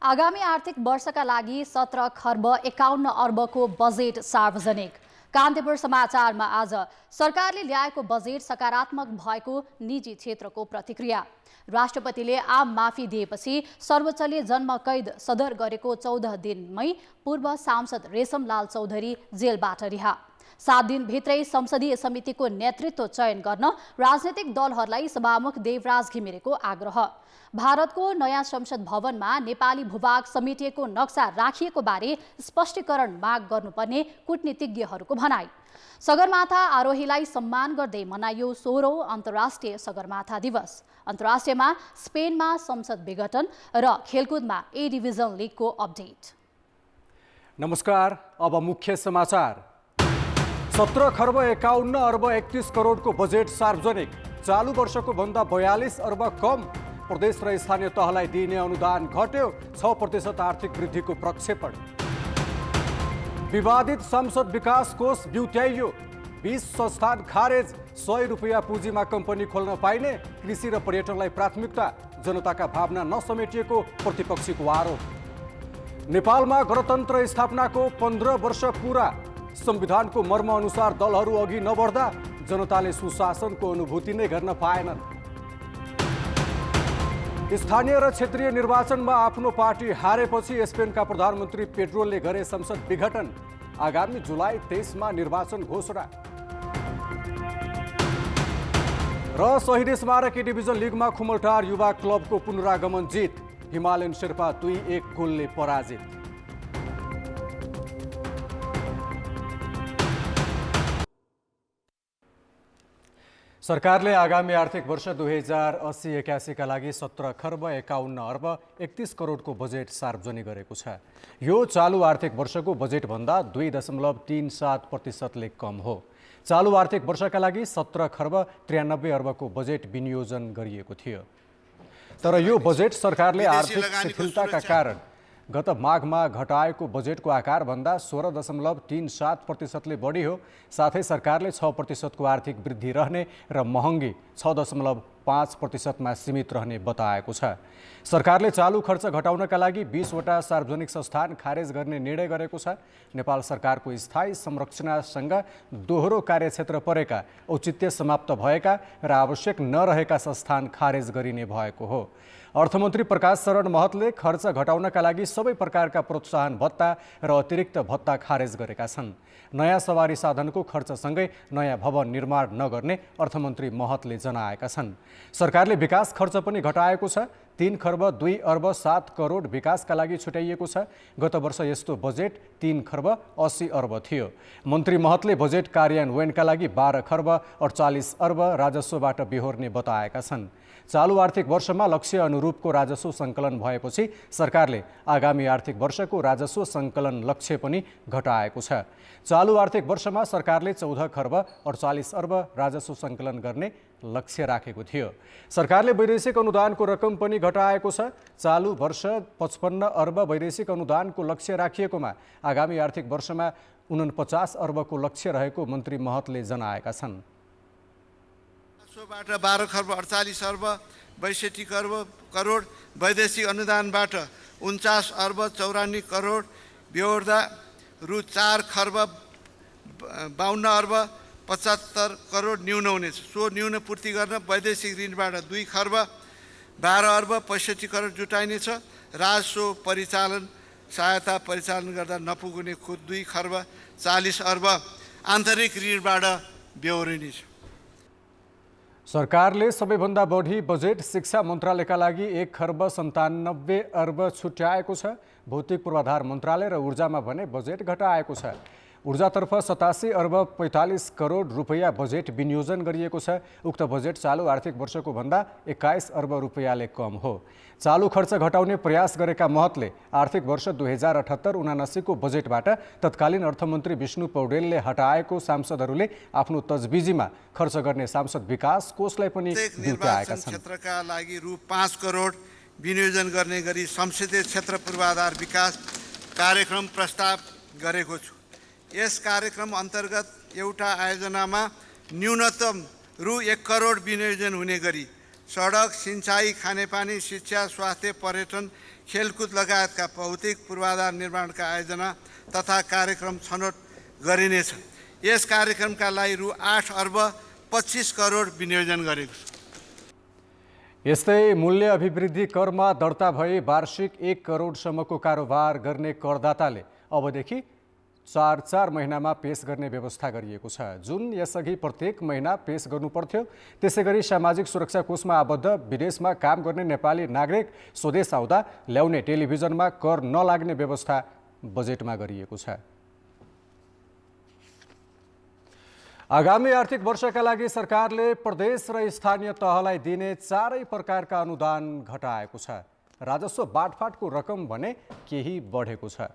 आगामी आर्थिक वर्षका लागि 17 खर्ब 51 अर्बको बजेट सार्वजनिक। कान्तिपुर समाचारमा आज सरकारले ल्याएको बजेट सकारात्मक भएको निजी क्षेत्रको प्रतिक्रिया। राष्ट्रपतिले आम माफी दिएपछि सर्वोच्चले जन्म कैद सदर गरेको 14 दिनमै पूर्व सांसद रेशमलाल चौधरी जेलबाट रिहा। 7 दिनभित्रै संसदीय समितिको नेतृत्व चयन गर्न राजनैतिक दलहरूलाई सभामुख देवराज घिमिरेको आग्रह। भारतको नयाँ संसद भवनमा नेपाली भूभाग समेटिएको नक्सा राखिएको बारे स्पष्टीकरण माग गर्नुपर्ने कूटनीतिज्ञहरूको भनाई। सगरमाथा आरोहीलाई सम्मान गर्दै मनाइयो 16औं अन्तर्राष्ट्रिय सगरमाथा दिवस। अन्तर्राष्ट्रियमा स्पेनमा संसद विघटन र खेलकुदमा ए डिभिजन लिगको अपडेट। नमस्कार, अब मुख्य समाचार। 17 खर्ब 51 अर्ब 31 करोडको बजेट सार्वजनिक। चालू वर्षको भन्दा 42 अर्ब कम। प्रदेश र स्थानीय तहलाई दिइने अनुदान घट्यो। 6% आर्थिक वृद्धिको प्रक्षेपण। विवादित सांसद विकास कोष ब्युत्याइयो। 20 संस्थान खारेज। 100 रुपैयाँ पुँजीमा कम्पनी खोल्न पाइने। कृषि र पर्यटनलाई प्राथमिकता। जनताका भावना नसमेटिएको प्रतिपक्षीको आरोप। नेपालमा गणतन्त्र स्थापनाको 15 वर्ष पूरा। संविधानको मर्म अनुसार दलहरू अघि नबढ्दा जनताले सुशासनको अनुभूति नै गर्न पाएनन्। स्थानीय र क्षेत्रीय निर्वाचनमा आफ्नो पार्टी हारेपछि स्पेनका प्रधानमन्त्री पेड्रोले गरे संसद विघटन। आगामी जुलाई 23 मा निर्वाचन घोषणा। र शहीद स्मारक ए डिभिजन लिगमा खुमलटार युवा क्लबको पुनरागमन जित। हिमालयन शेर्पा 2-1 गोलले पराजित। सरकारले आगामी आर्थिक वर्ष 2080-81 का लागि 17 खर्ब 51 अर्ब 31 करोडको बजेट सार्वजनिक गरेको छ। यो चालू आर्थिक वर्षको बजेटभन्दा 2.37% कम हो। चालू आर्थिक वर्षका लागि 17 खर्ब 93 अर्बको बजेट विनियोजन गरिएको थियो। तर यो बजेट सरकारले आर्थिक शिथिलताका कारण गत माघमा घटाएको बजेटको आकारभन्दा 16.37%ले बढी हो। साथै सरकारले 6% को आर्थिक वृद्धि रहने र महँगी 6.5% मा सीमित रहने बताएको छ। सरकारले चालू खर्च घटाउनका लागि 20 वटा सार्वजनिक संस्थान खारेज गर्ने निर्णय गरेको छ। नेपाल सरकारको स्थायी संरचनासँग दोहोरो कार्यक्षेत्र परेका, औचित्य समाप्त भएका र आवश्यक नरहेका संस्थान खारेज गरिने भएको हो। अर्थमन्त्री प्रकाश शरण महतले खर्च घटाउनका लागि सबै प्रकारका प्रोत्साहन भत्ता र अतिरिक्त भत्ता खारेज गरेका छन्। नयाँ सवारी साधनको खर्चसँगै नयाँ भवन निर्माण नगर्ने अर्थमन्त्री महतले जनाएका छन्। सरकारले विकास खर्च पनि घटाएको छ। 3 खर्ब 2 अर्ब 7 करोड विकासका लागि छुट्याइएको छ। गत वर्ष यस्तो बजेट 3 खर्ब 80 अर्ब थियो। मन्त्री महतले बजेट कार्यान्वयनका लागि 12 खर्ब 48 अर्ब राजस्वबाट बिहोर्ने बताएका छन्। चालू आर्थिक वर्षमा लक्ष्य अनुरूपको राजस्व सङ्कलन भएपछि सरकारले आगामी आर्थिक वर्षको राजस्व सङ्कलन लक्ष्य पनि घटाएको छ। चालू आर्थिक वर्षमा सरकारले 14 खर्ब 48 अर्ब राजस्व सङ्कलन गर्ने लक्ष्य राखेको थियो। सरकारले वैदेशिक अनुदानको रकम पनि घटाएको छ। चालू वर्ष 55 अर्ब वैदेशिक अनुदानको लक्ष्य राखिएकोमा आगामी आर्थिक वर्षमा 49 अर्बको लक्ष्य रहेको मन्त्री महतले जनाएका छन्। 12 खर्ब 48 अर्ब 62 करोड वैदेशिक अनुदानबाट 49 अर्ब 54 करोड बेहोर्दा रु 4 खर्ब 52 अर्ब 75 करोड न्यून हुनेछ। सो न्यून पूर्ति गर्न वैदेशिक ऋणबाट 2 खर्ब 12 अर्ब 65 करोड जुटाइनेछ। राजस्व परिचालन सहायता परिचालन गर्दा नपुग्ने 2 खर्ब 40 अर्ब आन्तरिक ऋणबाट बेहोरिनेछ। सरकारले सबैभन्दा बढी बजेट शिक्षा मन्त्रालयका लागि 1 खर्ब 97 अर्ब छुट्याएको छ। भौतिक पूर्वाधार मन्त्रालय र ऊर्जामा भने बजेट घटाएको छ। ऊर्जातर्फ 87 अर्ब 45 करोड रुपैयाँ बजेट विनियोजन गरिएको छ। उक्त बजेट चालू आर्थिक वर्षको भन्दा 21 अर्ब रुपैयाँले कम हो। चालू खर्च घटाउने प्रयास गरेका महतले आर्थिक वर्ष 2078-79 को बजेटबाट तत्कालीन अर्थमन्त्री विष्णु पौडेलले हटाएको सांसदहरूले आफ्नो तजबिजीमा खर्च गर्ने सांसद विकास कोषलाई पनि बिउत्याएका छन्। क्षेत्रका लागि रु 5 करोड विनियोजन गर्ने गरी संसदीय क्षेत्र पूर्वाधार विकास कार्यक्रम प्रस्ताव गरेको छु। यस कार्यक्रम अन्तर्गत एउटा आयोजनामा न्यूनतम रु 1 करोड विनियोजन हुने गरी सडक, सिँचाइ, खानेपानी, शिक्षा, स्वास्थ्य, पर्यटन, खेलकुद लगायतका भौतिक पूर्वाधार निर्माणका आयोजना तथा कार्यक्रम छनौट गरिनेछ। यस कार्यक्रमका लागि रु 8 अर्ब 25 करोड विनियोजन गरेको छ। यस्तै मूल्य अभिवृद्धि करमा दर्ता भई वार्षिक 1 करोडसम्मको कारोबार गर्ने करदाताले अबदेखि 4 महिनामा पेश गर्ने व्यवस्था गरिएको छ, जुन यसअघि प्रत्येक महिना पेश गर्नुपर्थ्यो। त्यसैगरी सामाजिक सुरक्षा कोषमा आबद्ध विदेशमा काम गर्ने नेपाली नागरिक स्वदेश आउँदा ल्याउने टेलिभिजनमा कर नलाग्ने व्यवस्था बजेटमा गरिएको छ। आगामी आर्थिक वर्षका लागि सरकारले प्रदेश र स्थानीय तहलाई दिने 4 प्रकारका अनुदान घटाएको छ। राजस्व बाँडफाँडको रकम भने केही बढेको छ।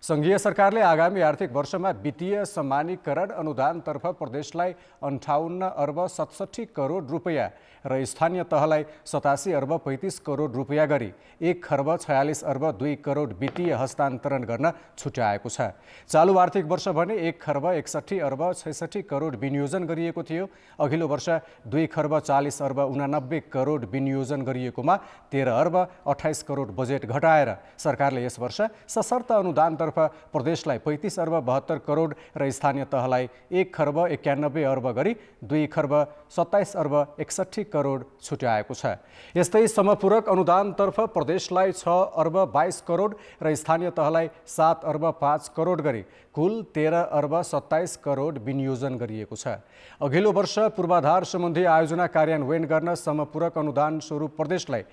सङ्घीय सरकारले आगामी आर्थिक वर्षमा वित्तीय सम्मानीकरण अनुदानतर्फ प्रदेशलाई 58 अर्ब 67 करोड रुपैयाँ र स्थानीय तहलाई 87 अर्ब 35 करोड रुपैयाँ गरी 1 खर्ब 46 अर्ब 2 करोड वित्तीय हस्तान्तरण गर्न छुट्याएको छ। चालु आर्थिक वर्ष भने 1 खर्ब 61 अर्ब 66 करोड विनियोजन गरिएको थियो। अघिल्लो वर्ष 2 खर्ब 40 अर्ब 89 करोड विनियोजन गरिएकोमा 13 अर्ब 28 करोड बजेट घटाएर सरकारले यस वर्ष सशर्त अनुदानतर्फ प्रदेशलाई 35 अर्ब 72 करोड र स्थानीय तहलाई 1 खर्ब 91 अर्ब गरी 2 खर्ब 27 अर्ब 61 करोड छुट्याएको छ। यस्तै समपूरक अनुदानतर्फ प्रदेशलाई 6 अर्ब 22 करोड र स्थानीय तहलाई 7 अर्ब 5 करोड गरी कुल 13 अर्ब 27 करोड विनियोजन गरिएको छ। अघिल्लो वर्ष पूर्वाधार सम्बन्धी आयोजना कार्यान्वयन गर्न समपूरक अनुदान स्वरूप प्रदेशलाई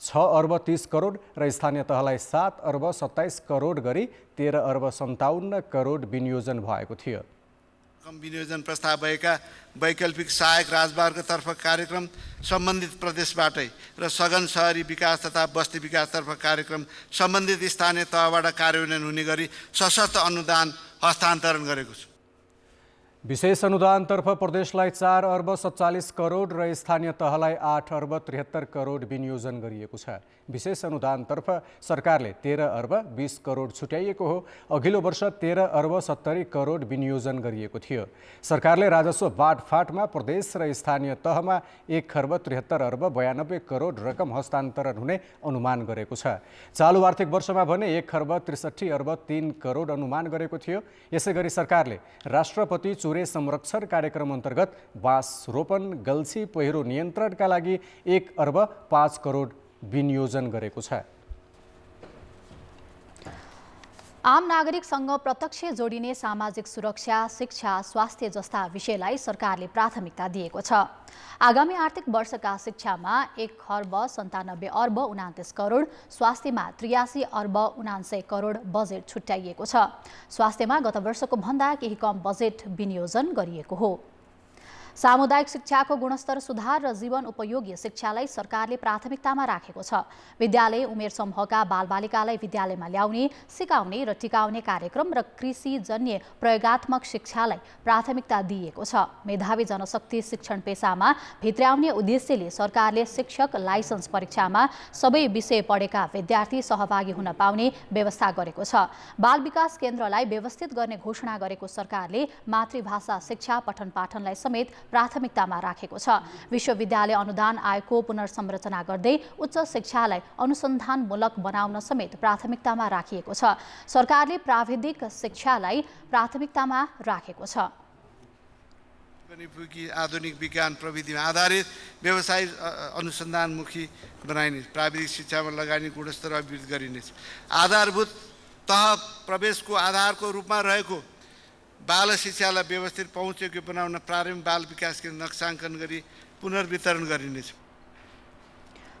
6 अर्ब 30 करोड र स्थानीय तहलाई 7 अर्ब 27 करोड गरी 13 अर्ब 57 करोड विनियोजन भएको थियो। कम विनियोजन प्रस्ताव भएका वैकल्पिक सहायक राजमार्गतर्फ कार्यक्रम सम्बन्धित प्रदेशबाटै र सघन शहरी विकास तथा बस्ती विकासतर्फ कार्यक्रम सम्बन्धित स्थानीय तहबाट कार्यान्वयन हुने गरी सशर्त अनुदान हस्तान्तरण गरेको छु। विशेष अनुदानतर्फ प्रदेशलाई 4 अर्ब 47 करोड र स्थानीय तहलाई 8 अर्ब 73 करोड विनियोजन गरिएको छ। विशेष अनुदानतर्फ सरकारले 13 अर्ब 20 करोड छुट्याइएको हो। अघिल्लो वर्ष 13 अर्ब 70 करोड विनियोजन गरिएको थियो। सरकारले राजस्व बाँडफाँडमा प्रदेश र स्थानीय तहमा 1 खर्ब 73 अर्ब 92 करोड रकम हस्तान्तरण हुने अनुमान गरेको छ। चालु आर्थिक वर्षमा भने 1 खर्ब 63 अर्ब 3 करोड अनुमान गरेको थियो। यसैगरी सरकारले राष्ट्रपति चुरे संरक्षण कार्यक्रम अन्तर्गत बाँस रोपन, गल्छी पहिरो नियन्त्रणका लागि 1 अर्ब 5 करोड विनियोजन गरेको छ। आम नागरिकसँग प्रत्यक्ष जोडिने सामाजिक सुरक्षा, शिक्षा, स्वास्थ्य जस्ता विषयलाई सरकारले प्राथमिकता दिएको छ। आगामी आर्थिक वर्षका शिक्षामा 1 खर्ब 97 अर्ब 29 करोड, स्वास्थ्यमा 83 अर्ब 79 करोड बजेट छुट्याइएको छ। स्वास्थ्यमा गत वर्षको भन्दा केही कम बजेट विनियोजन गरिएको हो। सामुदायिक शिक्षाको गुणस्तर सुधार र जीवन उपयोगी शिक्षालाई सरकारले प्राथमिकतामा राखेको छ। विद्यालय उमेर समूहका बालबालिकालाई विद्यालयमा ल्याउने, सिकाउने र टिकाउने कार्यक्रम र कृषिजन्य प्रयोगात्मक शिक्षालाई प्राथमिकता दिएको छ। मेधावी जनशक्ति शिक्षण पेसामा भित्र्याउने उद्देश्यले सरकारले शिक्षक लाइसेन्स परीक्षामा सबै विषय पढेका विद्यार्थी सहभागी हुन पाउने व्यवस्था गरेको छ। बाल विकास केन्द्रलाई व्यवस्थित गर्ने घोषणा गरेको सरकारले मातृभाषा शिक्षा पठन पाठनलाई समेत प्राथमिकतामा राखेको छ। विश्वविद्यालय अनुदान आयोगको पुनर्संरचना गर्दै उच्च शिक्षालाई अनुसन्धानमूलक बनाउन समेत प्राथमिकतामा राखिएको छ। सरकारले प्राविधिक शिक्षालाई प्राथमिकतामा राखेको छ। आधुनिक विज्ञान प्रविधिमा आधारित व्यवसाय अनुसन्धानमुखी बनाइने, प्राविधिक शिक्षामा लगानी गुणस्तर अभिवृद्धि गरिनेछ। आधारभूत तह प्रवेशको आधारको रूपमा रहेको बाल शिक्षालाई व्यवस्थित पहुँचयोग्य बनाउन प्रारम्भिक बाल विकास केन्द्र नक्साङ्कन गरी पुनर्वितरण गरिनेछ।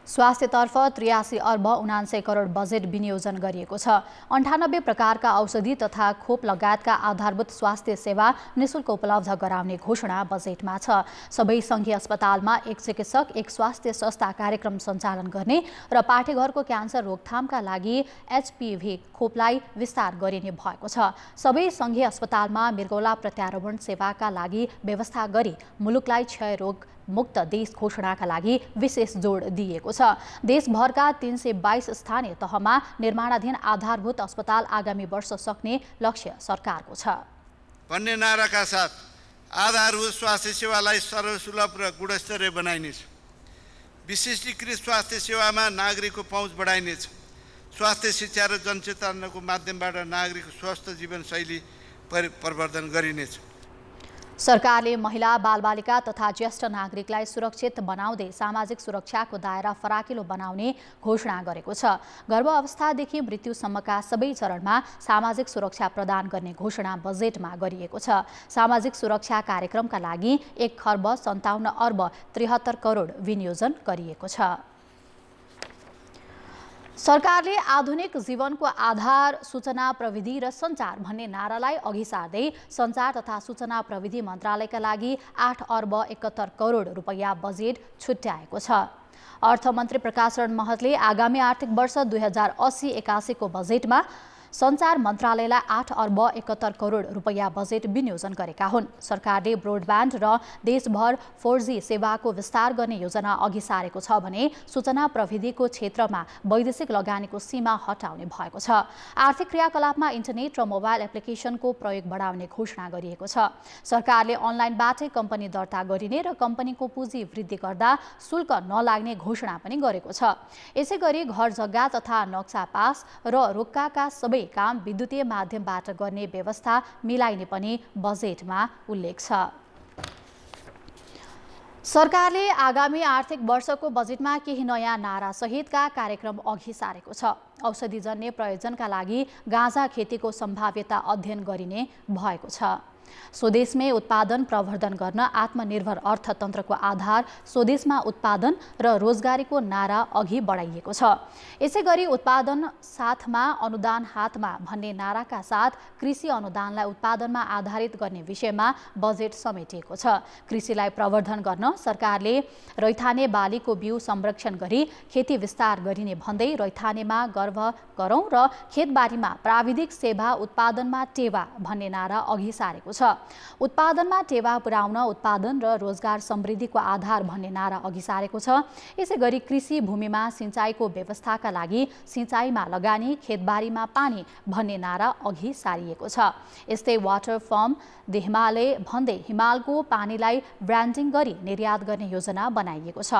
स्वास्थ्यतर्फ 83 अर्ब 79 करोड बजेट विनियोजन गरिएको छ। 98 प्रकारका औषधि तथा खोप लगायतका आधारभूत स्वास्थ्य सेवा निशुल्क उपलब्ध गराउने घोषणा बजेटमा छ। सबै सङ्घीय अस्पतालमा 1 चिकित्सक 1 स्वास्थ्य संस्था कार्यक्रम सञ्चालन गर्ने र पाठेघरको क्यान्सर रोकथामका लागि HPV खोपलाई विस्तार गरिने भएको छ। सबै सङ्घीय अस्पतालमा मृगौला प्रत्यारोपण सेवाका लागि व्यवस्था गरी मुलुकलाई क्षयरोग मुक्त देश घोषणाका लागि विशेष जोड दिएको छ। देशभरका 322 स्थानीय तहमा निर्माणाधीन आधारभूत अस्पताल आगामी वर्ष सक्ने लक्ष्य सरकारको छ। भन्ने नाराका साथ आधारभूत स्वास्थ्य सेवालाई सर्वसुलभ र गुणस्तरीय बनाइनेछ। विशिष्टीकृत स्वास्थ्य सेवामा नागरिकको पहुँच बढाइनेछ। स्वास्थ्य शिक्षा र जनचेतनाको माध्यमबाट नागरिकको स्वस्थ जीवनशैली प्रवर्धन गरिनेछ। सरकारले महिला, बालबालिका तथा ज्येष्ठ नागरिकलाई सुरक्षित बनाउँदै सामाजिक सुरक्षाको दायरा फराकिलो बनाउने घोषणा गरेको छ। गर्भावस्थादेखि मृत्युसम्मका सबै चरणमा सामाजिक सुरक्षा प्रदान गर्ने घोषणा बजेटमा गरिएको छ। सामाजिक सुरक्षा कार्यक्रमका लागि 1,57,73 करोड विनियोजन गरिएको छ। सरकारले आधुनिक जीवनको आधार सूचना प्रविधि र सञ्चार भन्ने नारालाई अघि सार्दै सञ्चार तथा सूचना प्रविधि मन्त्रालयका लागि 8,71 करोड रुपैयाँ बजेट छुट्याएको छ। अर्थमन्त्री प्रकाशरण महतले आगामी आर्थिक वर्ष 2080-81 को बजेटमा सञ्चार मन्त्रालयलाई 8,71 करोड रुपैयाँ बजेट विनियोजन गरेका हुन्। सरकारले ब्रोडब्यान्ड र देशभर 4G सेवाको विस्तार गर्ने योजना अघि सारेको छ भने सूचना प्रविधिको क्षेत्रमा वैदेशिक लगानीको सीमा हटाउने भएको छ। आर्थिक क्रियाकलापमा इन्टरनेट र मोबाइल एप्लिकेसनको प्रयोग बढाउने घोषणा गरिएको छ। सरकारले अनलाइनबाटै कम्पनी दर्ता गरिने र कम्पनीको पुँजी वृद्धि गर्दा शुल्क नलाग्ने घोषणा पनि गरेको छ। यसैगरी घर जग्गा तथा नक्सा पास र रोक्काका सबै काम विद्युतीय माध्यमबाट गर्ने व्यवस्था मिलाइने पनि बजेटमा उल्लेख छ। सरकारले आगामी आर्थिक वर्षको बजेटमा केही नयाँ नारा सहितका कार्यक्रम अघि सारेको छ। औषधिजन्य प्रयोजनका लागि गाँजा खेतीको सम्भाव्यता अध्ययन गरिने भएको छ। स्वदेशमै उत्पादन प्रवर्धन गर्न आत्मनिर्भर अर्थतन्त्रको आधार स्वदेशमा उत्पादन र रोजगारीको नारा अघि बढाइएको छ। यसैगरी उत्पादन साथमा अनुदान हातमा भन्ने नाराका साथ कृषि अनुदानलाई उत्पादनमा आधारित गर्ने विषयमा बजेट समेटिएको छ। कृषिलाई प्रवर्धन गर्न सरकारले रैथाने बालीको बिउ संरक्षण गरी खेती विस्तार गरिने भन्दै रैथानेमा गर्भ गरौँ र खेतबारीमा प्राविधिक सेवा उत्पादनमा टेवा भन्ने नारा अघि सारेको छ। उत्पादनमा टेवा पुर्याउन उत्पादन र रोजगार समृद्धिको आधार भन्ने नारा अघि सारेको छ। यसैगरी कृषि भूमिमा सिंचाइको व्यवस्थाका लागि सिंचाइमा लगानी खेतबारीमा पानी भन्ने नारा अघि सारिएको छ। यस्तै वाटर फर्म द हिमालय भन्दै हिमालको पानीलाई ब्रान्डिङ गरी निर्यात गर्ने योजना बनाइएको छ।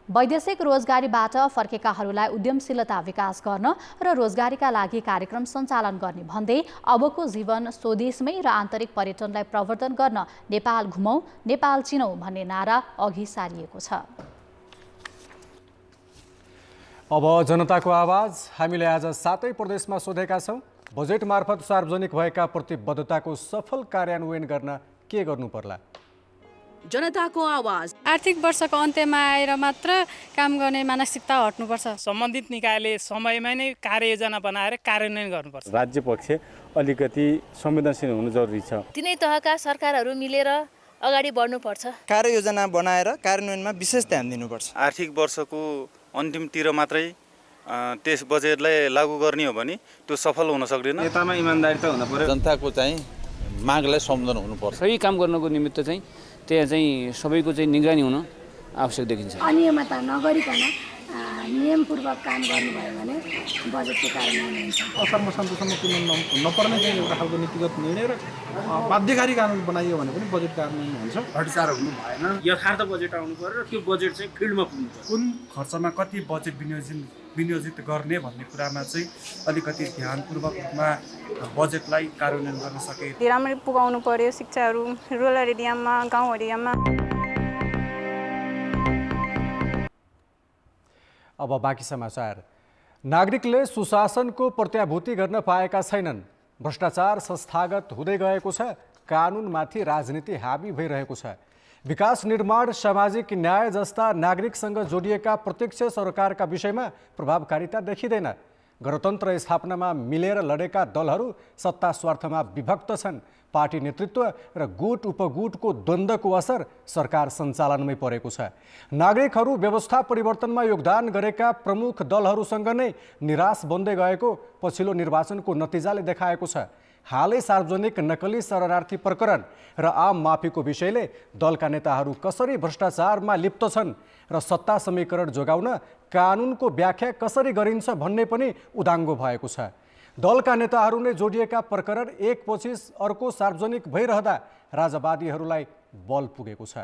वैदेशिक रोजगारीबाट फर्केकाहरूलाई उद्यमशीलता विकास गर्न र रोजगारीका लागि कार्यक्रम सञ्चालन गर्ने भन्दै अबको जीवन स्वदेशमै र आन्तरिक पर्यटनलाई प्रवर्धन गर्न नेपाल घुमौँ, नेपाल चिनौँ भन्ने नारा अघि सारिएको छ। अब जनताको आवाज हामीले आज 7 प्रदेशमा सोधेका छौँ। बजेट मार्फत सार्वजनिक भएका प्रतिबद्धताको सफल कार्यान्वयन गर्न के गर्नु पर्ला? जनताको आवाज। आर्थिक वर्षको अन्त्यमा आएर मात्र काम गर्ने मानसिकता हट्नुपर्छ। सम्बन्धित निकायले समयमा नै कार्ययोजना बनाएर कार्यान्वयन गर्नुपर्छ। राज्य पक्ष अलिकति संवेदनशील हुनु जरुरी छ। तिनै तहका सरकारहरू मिलेर अगाडि बढ्नुपर्छ। कार्ययोजना बनाएर कार्यान्वयनमा विशेष ध्यान दिनुपर्छ। आर्थिक वर्षको अन्तिमतिर मात्रै त्यस बजेटलाई लागू गर्ने हो भने त्यो सफल हुन सक्दैन। नेतामा इमानदारिता हुन पर्यो। जनताको चाहिँ मागलाई सम्झन हुनुपर्छ। सही काम गर्नको निमित्त चाहिँ त्यहाँ चाहिँ सबैको चाहिँ निगरानी हुन आवश्यक देखिन्छ। अनियमितता नगरिकन नियमपूर्वक काम गर्नुभयो भने बजेटको कार्यान्वयन हुन्छ। असरमा सन्तोषमा पुग्न नपर्ने चाहिँ एउटा खालको नीतिगत निर्णय र बाध्यकारी कानुन बनाइयो भने पनि बजेट कार्यान्वयन हुन्छ। भ्रष्टाचार हुनु भएन। यथार्थ बजेट आउनु पर्यो र त्यो बजेट चाहिँ फिल्डमा पुग्नु पर्यो। कुन खर्चमा कति बजेट विनियोजित गर्ने भन्ने कुरामा चाहिँ अलिकति ध्यानपूर्वक रूपमा बजेटलाई कार्यान्वयन गर्न सके राम्ररी पुगाउनु पर्यो। शिक्षाहरू रुरल एरियामा, गाउँ एरियामा। अब बाँकी समाचार। नागरिकले सुशासनको प्रत्याभूति गर्न पाएका छैनन्। भ्रष्टाचार संस्थागत हुँदै गएको छ। कानुनमाथि राजनीति हावी भइरहेको छ। विकास निर्माण, सामाजिक न्याय जस्ता नागरिकसँग जोडिएका प्रत्यक्ष सरकारका विषयमा प्रभावकारिता देखिँदैन। गणतन्त्र स्थापनामा मिलेर लडेका दलहरू सत्ता स्वार्थमा विभक्त छन्। पार्टी नेतृत्व र गुट उपगुटको द्वन्द्वको असर सरकार सञ्चालनमै परेको छ। नागरिकहरू व्यवस्था परिवर्तनमा योगदान गरेका प्रमुख दलहरूसँग नै निराश बन्दै गएको पछिल्लो निर्वाचनको नतिजाले देखाएको छ। हालै सार्वजनिक नक्कली शरणार्थी प्रकरण र आम माफीको विषयले दलका नेताहरू कसरी भ्रष्टाचारमा लिप्त छन् र सत्ता समीकरण जोगाउन कानुनको व्याख्या कसरी गरिन्छ भन्ने पनि उदाङ्गो भएको छ। दलका नेताहरूले जोडिएका प्रकरण एकपछि अर्को सार्वजनिक भइरहँदा राजावादीहरूलाई बल पुगेको छ।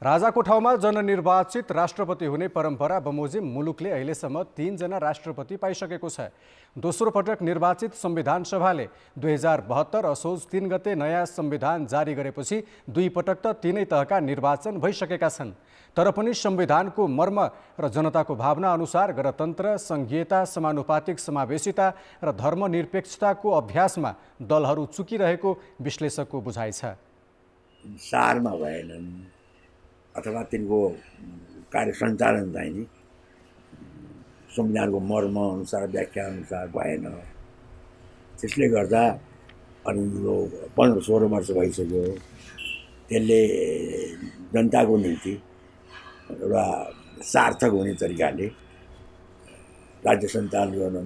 राजाको ठाउँमा जननिर्वाचित राष्ट्रपति हुने परम्परा बमोजिम मुलुकले अहिलेसम्म 3 जना राष्ट्रपति पाइसकेको छ। दोस्रो पटक निर्वाचित संविधान सभाले 2072 असोज 3 गते नयाँ संविधान जारी गरेपछि 2 पटक त 3 तहका निर्वाचन भइसकेका छन्। तर पनि संविधानको मर्म र जनताको भावना अनुसार गणतन्त्र, संघीयता, समानुपातिक समावेशिता र धर्मनिरपेक्षताको अभ्यासमा दलहरू चुकिरहेको विश्लेषकको बुझाइ छ। सारमा भएनन् अथवा तिनको कार्य सञ्चालन चाहिँ नि संविधानको मर्म अनुसार व्याख्या अनुसार भएन। त्यसले गर्दा अनि यो 15-16 वर्ष भइसक्यो, त्यसले जनताको निम्ति एउटा सार्थक हुने तरिकाले राज्य सञ्चालन गर्न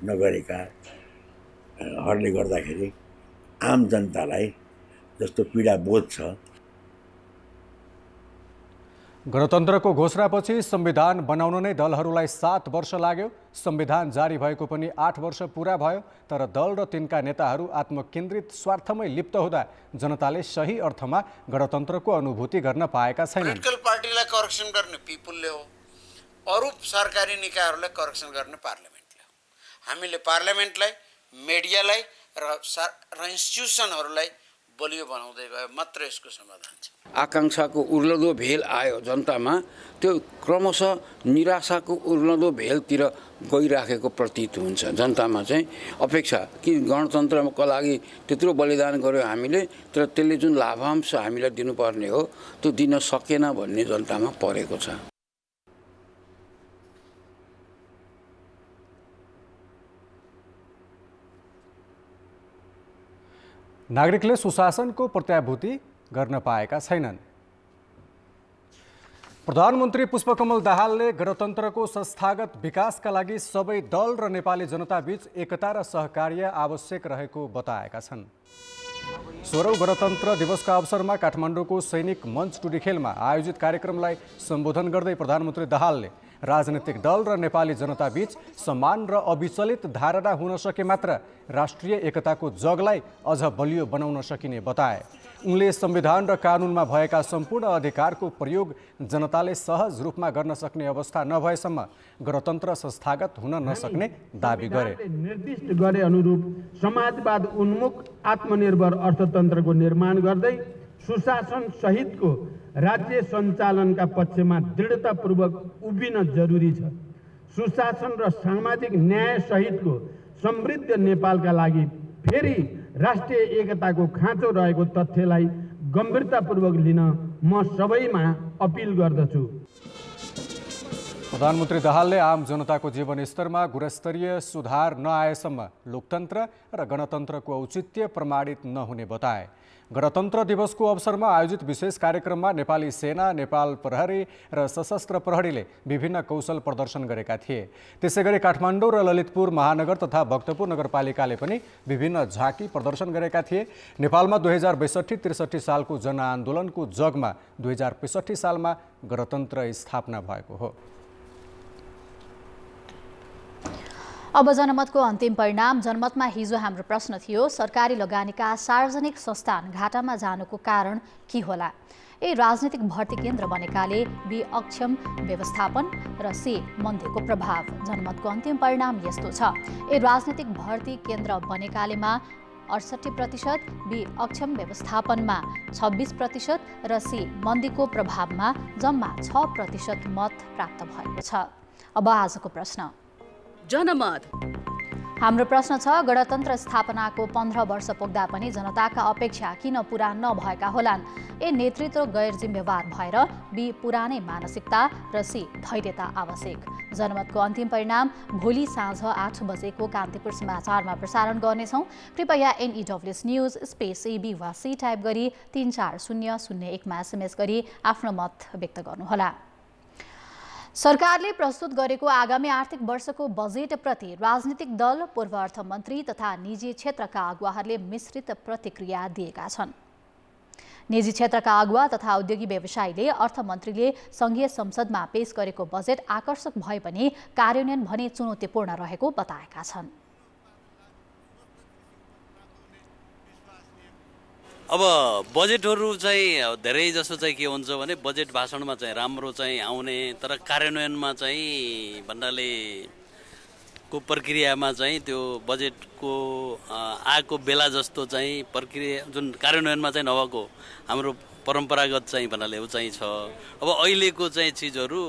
नगरेकाहरूले गर्दाखेरि आम जनतालाई जस्तो पीडा बोध छ। गणतन्त्रको घोषणापछि संविधान बनाउन नै दलहरूलाई 7 वर्ष लाग्यो। संविधान जारी भएको पनि 8 वर्ष पुरा भयो। तर दल र तिनका नेताहरू आत्मकेन्द्रित स्वार्थमै लिप्त हुँदा जनताले सही अर्थमा गणतन्त्रको अनुभूति गर्न पाएका छैनन्। पोलिटिकल पार्टीलाई करेक्सन गर्ने पिपुलले हो, अरू सरकारी निकायहरूलाई करेक्सन गर्ने पार्लियामेन्टले हो। हामीले पार्लियामेन्टलाई, मिडियालाई र इन्स्टिट्युसनहरूलाई बलियो बनाउँदै गयो मात्र यसको समाधान छ। आकाङ्क्षाको उर्लदो भेल आयो जनतामा, त्यो क्रमशः निराशाको उर्लदो भेलतिर गइराखेको प्रतीत हुन्छ। जनतामा चाहिँ अपेक्षा कि गणतन्त्रको लागि त्यत्रो बलिदान गर्यो हामीले, तर त्यसले जुन लाभांश हामीलाई दिनुपर्ने हो त्यो दिन सकेन भन्ने जनतामा परेको छ। नागरिकले सुशासनको प्रत्याभूति गर्न पाएका छैनन्। प्रधानमन्त्री पुष्पकमल दाहालले गणतन्त्रको संस्थागत विकासका लागि सबै दल र नेपाली जनताबीच एकता र सहकार्य आवश्यक रहेको बताएका छन्। 16औं गणतन्त्र दिवसका अवसरमा काठमाडौँको सैनिक मञ्च टुडीखेलमा आयोजित कार्यक्रमलाई सम्बोधन गर्दै प्रधानमन्त्री दाहालले राजनीतिक दल र नेपाली जनताबीच समान र अविचलित धारणा हुन सके मात्र राष्ट्रिय एकताको जगलाई अझ बलियो बनाउन सकिने बताए। उनले संविधान र कानुनमा भएका सम्पूर्ण अधिकारको प्रयोग जनताले सहज रूपमा गर्न सक्ने अवस्था नभएसम्म गणतन्त्र संस्थागत हुन नसक्ने दाबी गरे। निर्दिष्ट गरे अनुरूप समाजवाद उन्मुख आत्मनिर्भर अर्थतन्त्रको निर्माण गर्दै सुशासन सहितको राज्य सञ्चालनका पक्षमा दृढतापूर्वक उभिन जरुरी छ। सुशासन र सामाजिक न्याय सहितको समृद्ध नेपालका लागि फेरि राष्ट्रिय एकताको खाँचो रहेको तथ्यलाई गम्भीरतापूर्वक लिन म सबैमा अपिल गर्दछु। प्रधानमन्त्री दाहालले आम जनताको जीवनस्तरमा गुणस्तरीय सुधार नआएसम्म लोकतन्त्र र गणतन्त्रको औचित्य प्रमाणित नहुने बताए। गणतन्त्र दिवसको अवसरमा आयोजित विशेष कार्यक्रममा नेपाली सेना, नेपाल प्रहरी र सशस्त्र प्रहरीले विभिन्न कौशल प्रदर्शन गरेका थिए। त्यसैगरी काठमाडौँ र ललितपुर महानगर तथा भक्तपुर नगरपालिकाले पनि विभिन्न झाँकी प्रदर्शन गरेका थिए। नेपालमा 2062-63 सालको जनआन्दोलनको जगमा 2065 सालमा गणतन्त्र स्थापना भएको हो। अब जनमतको अन्तिम परिणाम। जनमतमा हिजो हाम्रो प्रश्न थियो, सरकारी लगानीका सार्वजनिक संस्थान घाटामा जानुको कारण के होला? ए राजनीतिक भर्ती केन्द्र बनेकाले, बी अक्षम व्यवस्थापन र सी मन्दीको प्रभाव। जनमतको अन्तिम परिणाम यस्तो छ। ए राजनीतिक भर्ती केन्द्र बनेकालेमा 68%, बी अक्षम व्यवस्थापनमा 26% र सी मन्दीको प्रभावमा जम्मा 6% मत प्राप्त भएको छ। अब आजको प्रश्न। जनमत हाम्रो प्रश्न छ, गणतन्त्र स्थापनाको 15 वर्ष पुग्दा पनि जनताका अपेक्षा किन पूरा नभएका होलान्? ए नेतृत्व गैर जिम्मेवार भएर, बी पुरानै मानसिकता र सी धैर्यता आवश्यक। जनमतको अन्तिम परिणाम भोलि साँझ 8 बजेको कान्तिपुर समाचारमा प्रसारण गर्नेछौँ। कृपया NEWS न्युज स्पेस AB वा सी टाइप गरी 34001 मा SMS गरी आफ्नो मत व्यक्त गर्नुहोला। सरकारले प्रस्तुत गरेको आगामी आर्थिक वर्षको बजेटप्रति राजनीतिक दल, पूर्व अर्थमन्त्री तथा निजी क्षेत्रका अगुवाहरूले मिश्रित प्रतिक्रिया दिएका छन्। निजी क्षेत्रका अगुवा तथा उद्योगी व्यवसायीले अर्थमन्त्रीले संघीय संसदमा पेश गरेको बजेट आकर्षक भए पनि कार्यान्वयन भने चुनौतीपूर्ण रहेको बताएका छन्। अब बजेटहरू चाहिँ धेरै जसो चाहिँ के हुन्छ भने बजेट भाषणमा चाहिँ राम्रो चाहिँ आउने तर कार्यान्वयनमा चाहिँ भन्नाले को प्रक्रियामा चाहिँ त्यो बजेटको आएको बेला जस्तो चाहिँ प्रक्रिया जुन कार्यान्वयनमा चाहिँ नभएको हाम्रो परम्परागत चाहिँ भन्नाले ऊ चाहिँ छ। अब अहिलेको चाहिँ चिजहरू